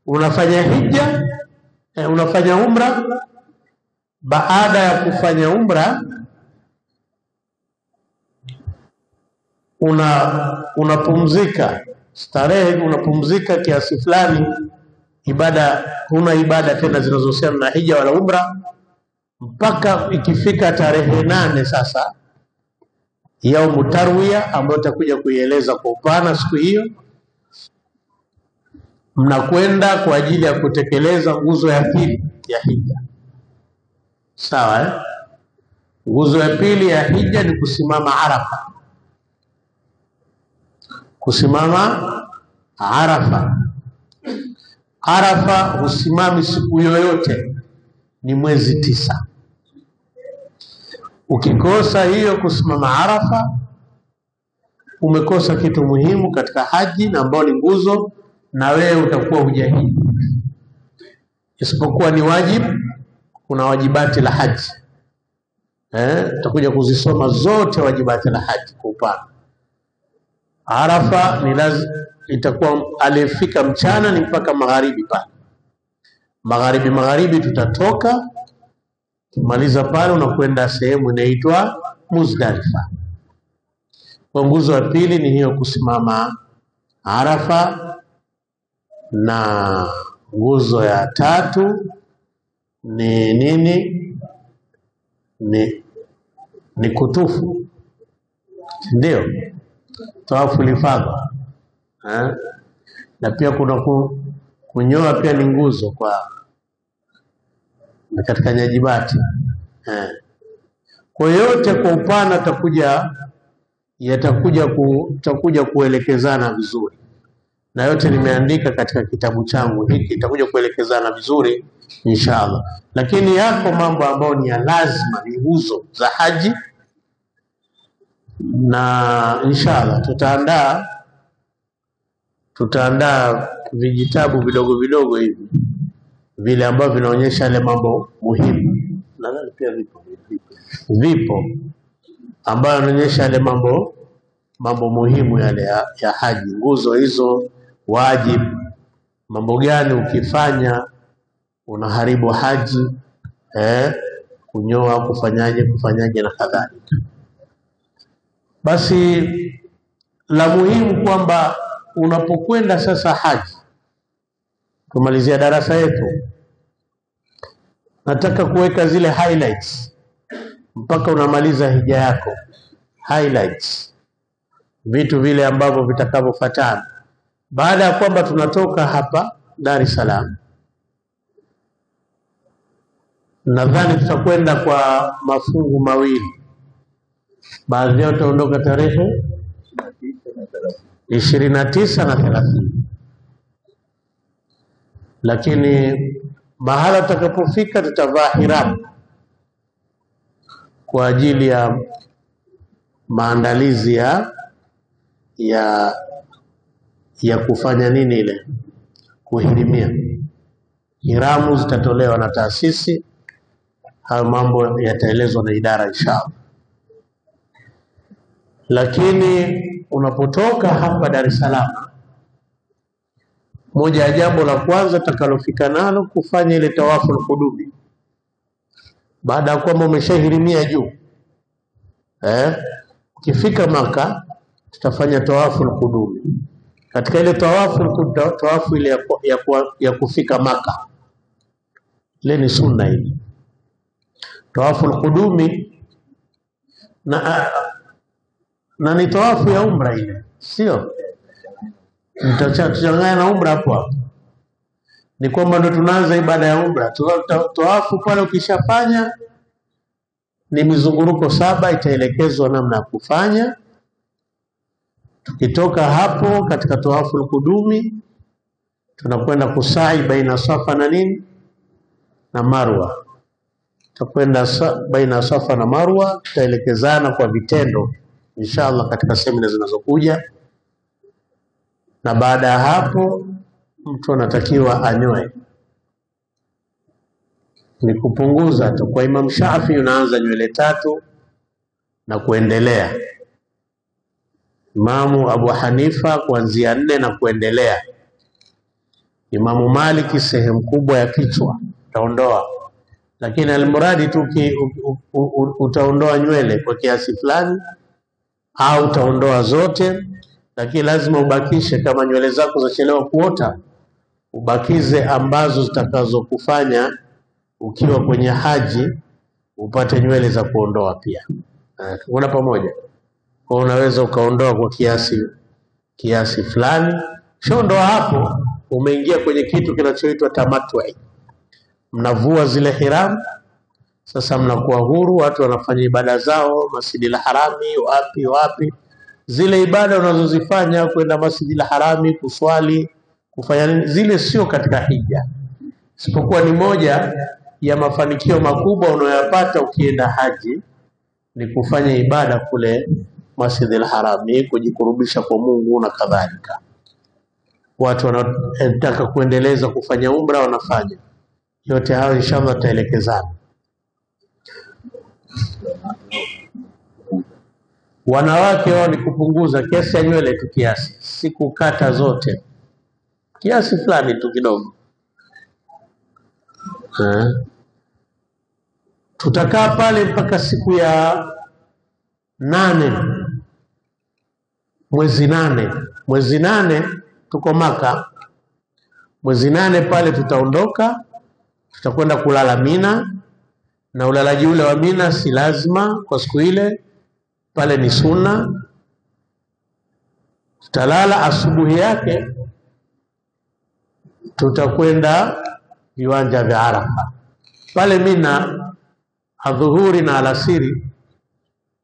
unafanya hija, unafanya umra. Baada ya kufanya umra unapumzika starehe, unapumzika kiasi fulani, huna ibada tena zinazohusiana na hija wala umra, mpaka ikifika tarehe 8 sasa yaumu tarwiya, ambayo takuja kuieleza kwa upana siku hiyo. Mnakwenda kwa ajili ya kutekeleza nguzo ya pili ya hija. Sawa Nguzo ya pili ya hija ni kusimama Arafa. Kusimama Arafa. Arafa husimami siku yoyote, ni mwezi 9. Ukikosa hiyo kusimama Arafa, umekosa kitu muhimu katika haji na ambao ni nguzo, na wewe utakuwa hujahiji. Isipokuwa ni wajibu, kuna wajibati la haji. Tutakuja kuzisoma zote wajibati la haji kwa upana. Arafa ni lazima itakuwa alifika mchana ni mpaka magharibi pale. Magharibi tutatoka, kumaliza pale unakwenda sehemu inaitwa Muzdalifa. Kwa nguzo ya pili ni hiyo, kusimama Arafa, na nguzo ya tatu ni nini? Ni kutufu, ndio tawafu al-ifadha. Na pia kuna kunyoa pia ni nguzo katika nyajibati. Kwa yote kwa upana tutakuja kuelekezana vizuri, na yote nimeandika katika kitabu changu hiki, itakuja kuelekezana vizuri inshallah. Lakini yako mambo ambayo ni ya lazima, ni nguzo za haji, na inshallah tutaandaa vijitabu vidogo hivi, vile ambavyo vinaonyesha yale mambo muhimu. Nadhani pia vipo ambayo yanaonyesha yale mambo muhimu yale ya haji, nguzo hizo, wajibu, mambo gani ukifanya unaharibu haji, kunyoa, kufanyaje na kadhalika. Basi la muhimu kwamba unapokwenda sasa haji, kumalizia darasa yetu, nataka kuweka zile highlights mpaka unamaliza hija yako. Highlights, vitu vile ambavyo vitakavyofuatana baada ya kwamba tunatoka hapa Dar es Salaam. Nadhani tutakwenda kwa mafungu mawili, baadhi yao tutaondoka tarehe 29 na 30, lakini mahala tutakapofika tutavaa hiramu kwa ajili ya maandalizi ya kufanya nini, ile kuhirimia. Hiramu zitatolewa na taasisi, hayo mambo yataelezwa na idara inshallah. Lakini unapotoka hapa Dar es Salaam, moja ya jambo la kwanza takalofika nalo kufanya ile tawafu al-qudumi, baada ya kwamba umeshahirimia juu. Ukifika Maka tutafanya tawafu al-qudumi. Katika ile tawafu ile ya kufika Maka, ile ni sunna ile tawafu al-qudumi, na ni tawafu ya umra ile, sio tutachanganya na umra hapo. ni kwamba ndo tunaanza ibada ya umra. Tawafu pale ukishafanya ni mizunguruko 7, itaelekezwa namna ya kufanya. Tukitoka hapo katika tawafu al-qudumi tunakwenda kusai baina Safa na nini na Marwa. Tutakwenda baina Safa na Marwa, tutaelekezana kwa vitendo inshallah katika semina zinazokuja. Na baada ya hapo mtu anatakiwa anyoe, ni kupunguza tu. Kwa Imam Shafi unaanza nywele 3 na kuendelea. Imamu Abu Hanifa kuanzia 4 na kuendelea. Imamu Maliki sehemu kubwa ya kichwa utaondoa, lakini almuradi tu utaondoa nywele kwa kiasi fulani au utaondoa zote, lakini lazima ubakishe, kama nywele zako zachelewa kuota, ubakize ambazo zitakazo kufanya ukiwa kwenye haji upate nywele za kuondoa pia. Tunaona pamoja. Kwa unaweza ukaondoa kwa kiasi fulani. Shondoa hapo, umeingia kwenye kitu kinachoitwa tamattu'i. Mnavua zile hiram, sasa mnakuwa huru, watu wanafanya ibada zao Masjidil Harami, wapi. Zile ibada unazozifanya kwenda Masjidil Harami kuswali, kufanya nini, zile sio katika hija. Isipokuwa ni moja ya mafanikio makubwa unayopata ukienda haji ni kufanya ibada kule Masjidil Harami, kujikurubisha kwa Mungu na kadhalika. Watu wanataka kuendeleza kufanya umra wanafanya. Yote hayo inshallah tutaelekezana. Wanawake wao ni kupunguza kiasi ya nywele tu, kiasi, si kukata zote, kiasi fulani tu kidogo. Tutakaa pale mpaka siku ya 8 mwezi 8 tuko Maka. Mwezi 8 pale tutaondoka, tutakwenda kulala Mina, na ulalaji ule wa Mina si lazima kwa siku ile, pale ni sunna. Tutalala, asubuhi yake tutakwenda viwanja vya Arafa. Pale Mina adhuhuri na alasiri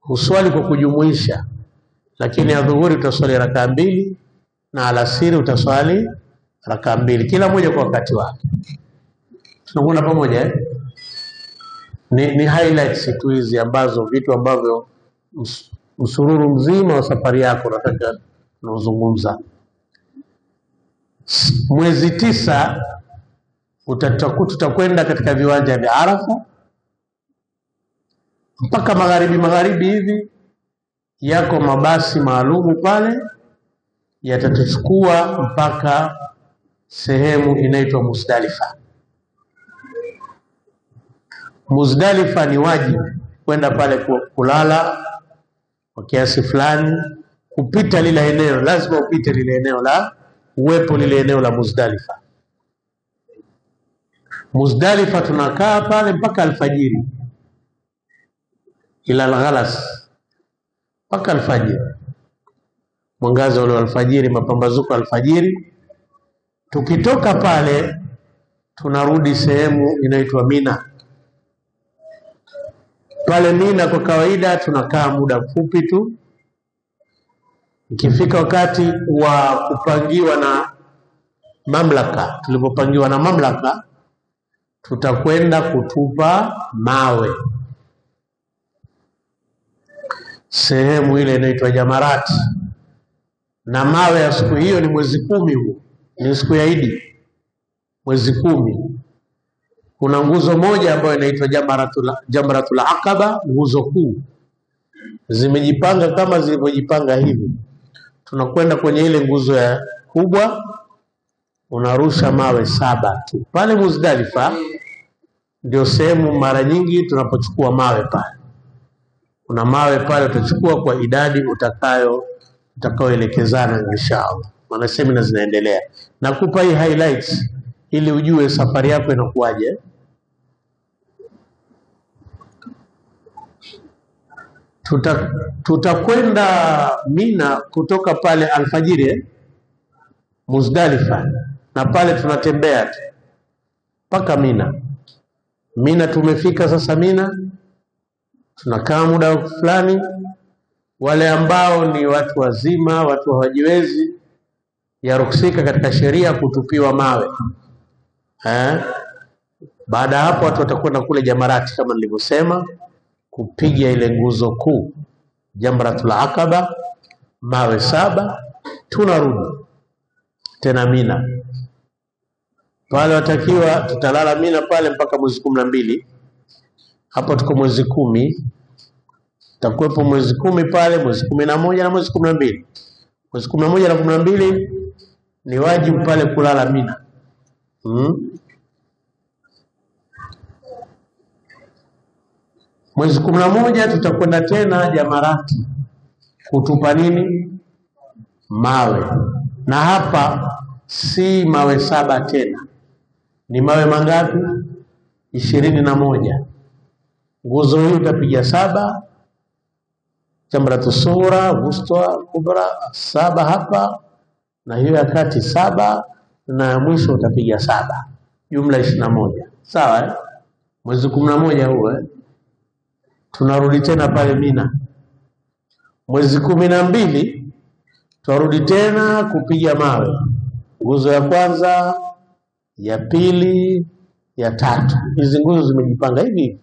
uswali kwa kujumuisha, lakini adhuhuri utaswali raka 2 na alasiri utaswali raka 2, kila moja kwa wakati wake. Tunaona pamoja ni highlights tu hizi ambazo vitu ambavyo msururu mzima wa safari yako nataka tunazungumza. Mwezi 9 tutakwenda katika viwanja vya Arafa mpaka magharibi hivi. Yako mabasi maalumu pale yatatuchukua mpaka sehemu inaitwa Muzdalifa. Muzdalifa ni wajibu kwenda pale kulala kwa kiasi fulani, kupita lile eneo, lazima upite lile eneo la uwepo, lile eneo la Muzdalifa. Muzdalifa tunakaa pale mpaka alfajiri, ila al-ghalas, mpaka alfajiri, mwangaza ule wa alfajiri, mapambazuko alfajiri. Tukitoka pale tunarudi sehemu inaitwa Mina. Pale Mina kwa kawaida tunakaa muda mfupi tu. Ikifika wakati wa kupangiwa na mamlaka, tulipopangiwa na mamlaka, tutakwenda kutupa mawe sehemu ile inaitwa Jamarati. Na mawe ya siku hiyo ni mwezi 10 huu, ni siku ya Idi, mwezi 10. Kuna nguzo moja ambayo inaitwa Jamratul Aqaba, nguzo kuu. Zimejipanga kama zilivyojipanga hivi. Tunakwenda kwenye ile nguzo ya kubwa, unarusha mawe 7 tu. Pale Muzdalifa ndio sehemu mara nyingi tunapochukua mawe pale. Kuna mawe pale utachukua kwa idadi utakaoelekezana inshallah. Maana semina zinaendelea. Nakupa hii highlights ili ujue safari yako inakuwaje. Tutakwenda Mina kutoka pale alfajiri Muzdalifa, na pale tunatembea tu. mpaka Mina. Mina tumefika sasa. Mina tunakaa muda fulani. Wale ambao ni watu wazima, watu hawajiwezi, yaruhusika katika sheria kutupiwa mawe. Baada hapo watu watakwenda kule Jamarati kama nilivyosema, kupiga ile nguzo kuu Jamratul Aqaba, mawe 7. Tunarudi tena Mina. Pale watakiwa tutalala Mina pale mpaka mwezi 12. Hapo tuko mwezi 10. Takuwepo mwezi 10 pale, mwezi 11 na mwezi 12. Mwezi 11 na 12 ni wajibu pale kulala Mina. Mwezi 11 tutakwenda tena Jamarati kutupa nini? Mawe. Na hapa si mawe 7 tena. Ni mawe mangapi? 21. Nguzo hii utapiga 7. Jamratu Sughra, Wusta, Kubra 7 hapa, na hiyo ya kati 7, na ya mwisho utapiga 7. Jumla 21. Sawa Mwezi 11 huo tunarudi tena pale Mina. Mwezi 12 tuarudi tena kupiga mawe. Nguzo ya kwanza, ya pili, ya 3. Hizi nguzo zimejipanga hivi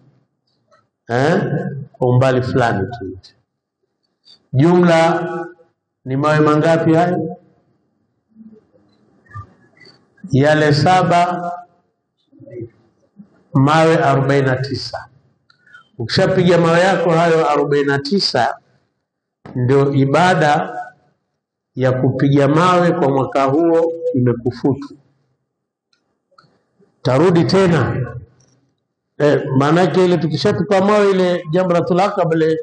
kwa umbali fulani tu. Jumla ni mawe mangapi hayo? Yale 7 mawe 49. Ukishapiga mawe yako hayo 49, ndio ibada ya kupiga mawe kwa mwaka huo imekufutu. Tarudi tena. Maana yake ile tukishatupa mawe ile Jamratul Aqaba ile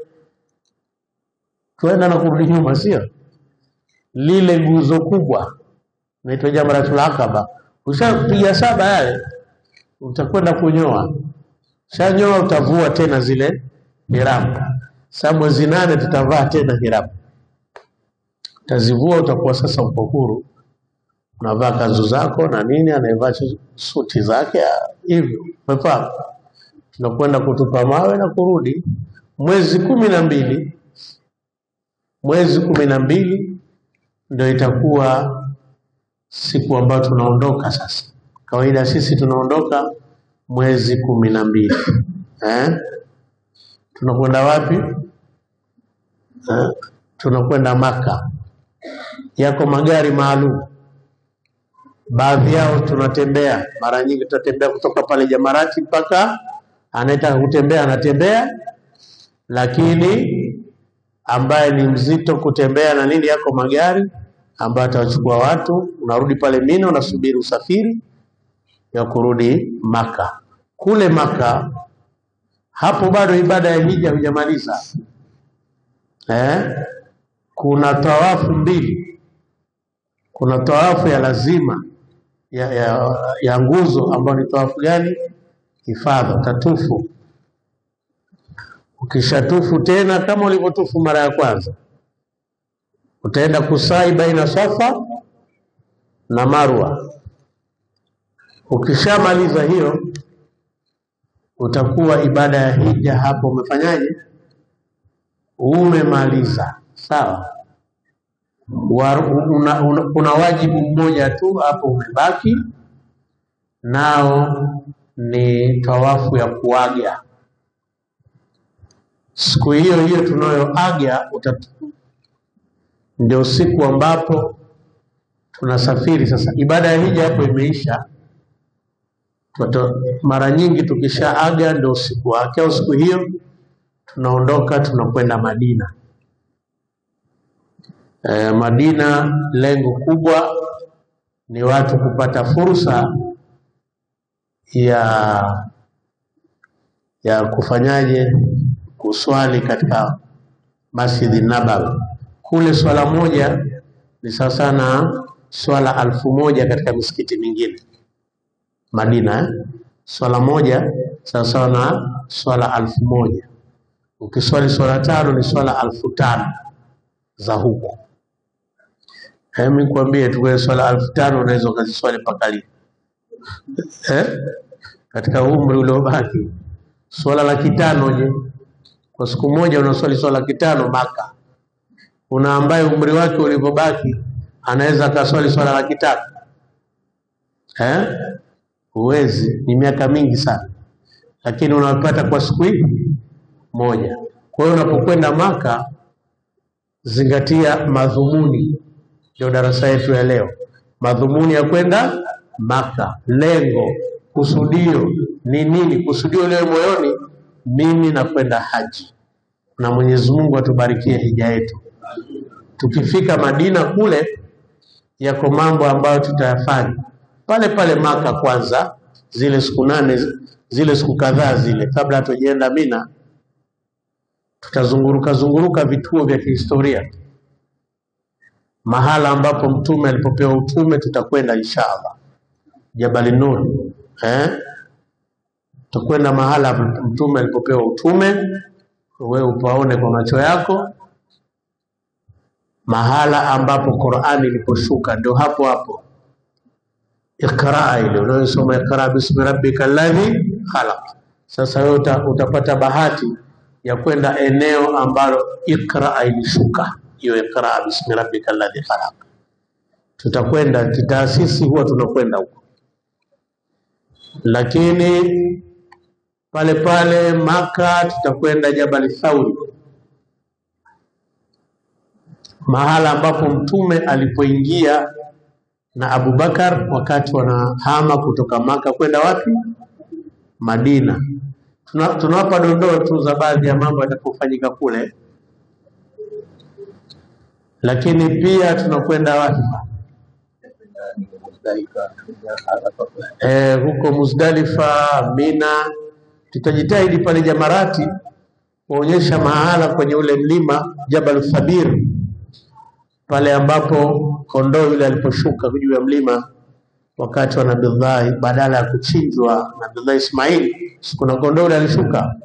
tuenda na kurudi nyuma, sio? Lile nguzo kubwa inaitwa Jamratul Aqaba. Ushapiga 7 yale, utakwenda kunyoa. Shanyoa utavua tena zile hiramu. Sasa mwezi 8 tutavaa tena hiramu. Utazivua, utakuwa sasa uko huru. Unavaa kanzu zako na nini, anayevaa suti zake hivyo. Umefahamu? Tunakwenda kutupa mawe na kurudi. Mwezi 12. Mwezi 12 ndio itakuwa siku ambayo tunaondoka sasa. Kawaida sisi tunaondoka mwezi 12. Tunakwenda wapi? Tunakwenda Maka. Yako magari maalum. Baadhi yao tunatembea. Mara nyingi tutatembea kutoka pale Jamarati mpaka, anataka kutembea anatembea, lakini ambaye ni mzito kutembea na nini, yako magari ambayo atawachukua watu. Unarudi pale Mina, unasubiri usafiri ya kurudi Maka. Kule Maka hapo bado ibada ya hija hujamaliza. Kuna tawafu 2. Kuna tawafu ya lazima ya nguzo, ambayo ni tawafu gani? Ifadha, tatufu. Ukishatufu tena kama ulivyotufu mara ya kwanza, utaenda kusai baina Safa na Marwa. Ukishamaliza hiyo, utakuwa ibada ya hija hapo umefanyaje? Umemaliza. Sawa. Una wajibu mmoja tu hapo umebaki, nao ni tawafu ya kuaga. Siku hiyo hiyo tunayoaga ndio siku ambapo tunasafiri sasa. Ibada ya hija hapo imeisha. Mara nyingi tukishaaga ndio siku wake au siku hiyo tunaondoka, tunakwenda Madina. Madina lengo kubwa ni watu kupata fursa ya kufanyaje, kuswali katika Masjid Nabawi. Kule swala moja ni sawa sana swala 1000 katika misikiti mingine. Madina swala moja sawa sawa na swala 1000. Ukiswali swala 5 ni swala 5000 za huko. Mimi nikwambie tu, kwa swala 5000 unaweza ukaziswali mpaka lini? katika umri uliobaki. Swala la kitano, je, kwa siku moja unaswali swala la kitano Maka? Kuna ambaye umri wake ulivyobaki anaweza akaswali swala la kitano? Huwezi, ni miaka mingi sana, lakini unapata kwa siku moja. Kwa hiyo unapokwenda Maka, zingatia madhumuni. Ndio darasa yetu ya leo, madhumuni ya kwenda Maka, lengo, kusudio ni nini? Kusudio leo moyoni, mimi nakwenda haji, na Mwenyezi Mungu atubarikie hija yetu. Tukifika Madina kule, yako mambo ambayo tutayafanya pale pale Maka. Kwanza zile siku 8, zile siku kadhaa zile, kabla hatujaenda Mina, tutazunguruka vituo vya kihistoria, mahala ambapo mtume alipopewa utume. Tutakwenda inshallah Jabal Nur, tutakwenda mahala mtume alipopewa utume, wewe upaone kwa macho yako. Mahala ambapo Qur'ani iliposhuka, ndio hapo hapo. Iqra, ile unayosoma Iqra bismi rabbika alladhi khalaq. Sasa wewe utapata bahati ya kwenda eneo ambalo Iqra ilishuka, hiyo Iqra bismi rabbika alladhi khalaq. Tutakwenda kitaasisi, huwa tunakwenda huko, lakini pale pale Maka tutakwenda Jabal Thawri, mahala ambapo mtume alipoingia na Abu Bakar wakati wanahama kutoka Maka kwenda wapi? Madina. Tunawapa dondoo tu za baadhi ya mambo yatakayofanyika kule, lakini pia tunakwenda wapi? Huko Muzdalifa, Mina. Tutajitahidi pale Jamarati kuonyesha mahala kwenye ule mlima Jabal Thabir, pale ambapo kondoo yule aliposhuka juu ya mlima wakati wa Nabii, badala ya kuchinjwa Nabii Ismail, kuna kondoo yule alishuka.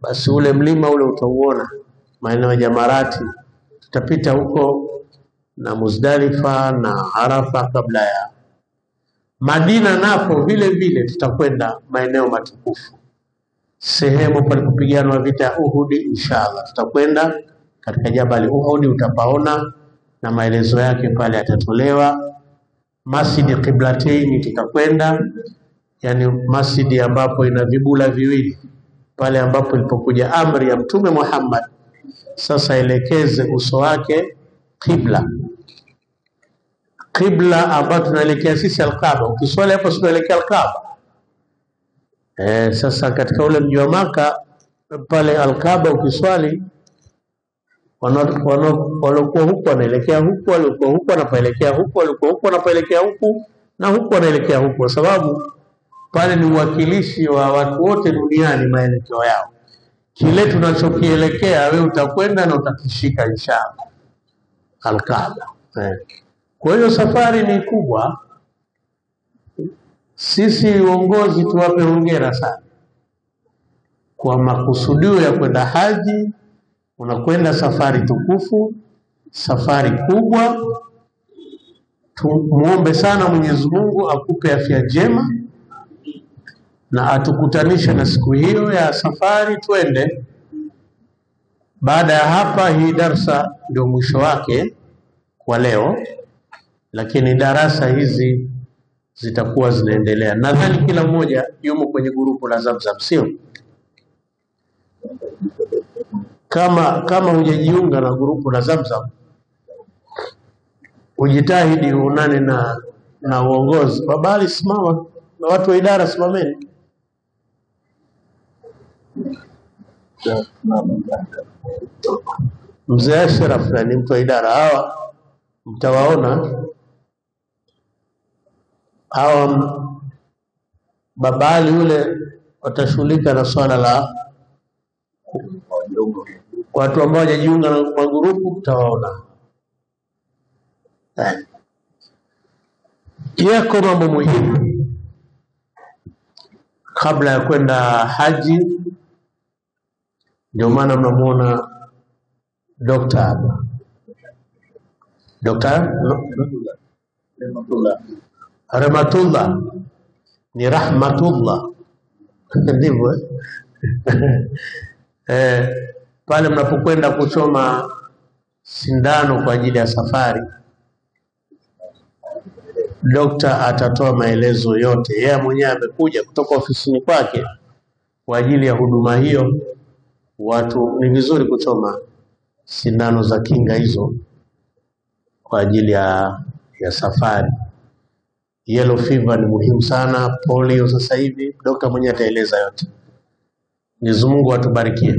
Basi ule mlima ule utauona maeneo ya Jamarati. Tutapita huko na Muzdalifa na Arafa kabla ya Madina. Napo vile vile tutakwenda maeneo matukufu, sehemu palipopiganwa vita ya Uhud. Inshallah tutakwenda katika Jabal Uhud, utapaona na maelezo yake pale yatatolewa. Masjid Qiblatain tutakwenda, yani masjidi ambapo ina vibula viwili, pale ambapo ilipokuja amri ya Mtume Muhammad, sasa elekeze uso wake qibla. Qibla ambapo tunaelekea sisi Al-Kaaba. Ukiswali hapo tunaelekea Al-Kaaba. Sasa katika ule mji wa Maka pale Al-Kaaba, ukiswali walokuwa huku wanaelekea huku, waliokuwa huku wanapaelekea huku, waliokuwa huku wanapaelekea huku, na huku wanaelekea huku, kwa sababu pale ni uwakilishi wa watu wote duniani, maelekeo yao. Kile tunachokielekea wewe utakwenda na utakishika inshallah Al-Kaaba. Kwa hiyo safari ni kubwa. Sisi uongozi tuwape hongera sana kwa makusudio ya kwenda haji. Unakwenda safari tukufu, safari kubwa. Tumuombe sana Mwenyezi Mungu akupe afya njema na atukutanishe na siku hiyo ya safari twende. Baada ya hapa, hii darsa ndio mwisho wake kwa leo, lakini darasa hizi zitakuwa zinaendelea. Nadhani kila mmoja yumo kwenye grupu la Zamzam, sio? Kama hujajiunga na grupu la Zamzam, ujitahidi uonane na uongozi. Babali simama, na watu wa idara simameni. Mzee Ashraf ni mtu wa idara, hawa mtawaona. Hawa Babali yule watashughulika na swala la watu ambao hawajajiunga na magrupu, mtawaona. Yako mambo muhimu kabla ya kwenda haji. Ndio maana mnamuona Dr. Rahmatullah ni Rahmatullah, ndivyo pale mnapokwenda kuchoma sindano kwa ajili ya safari, dokta atatoa maelezo yote. Yeye mwenyewe amekuja kutoka ofisini kwake kwa ajili ya huduma hiyo. Watu ni vizuri kuchoma sindano za kinga hizo kwa ajili ya safari. Yellow fever ni muhimu sana, polio sasa hivi, dokta mwenyewe ataeleza yote. Mwenyezi Mungu atubarikie.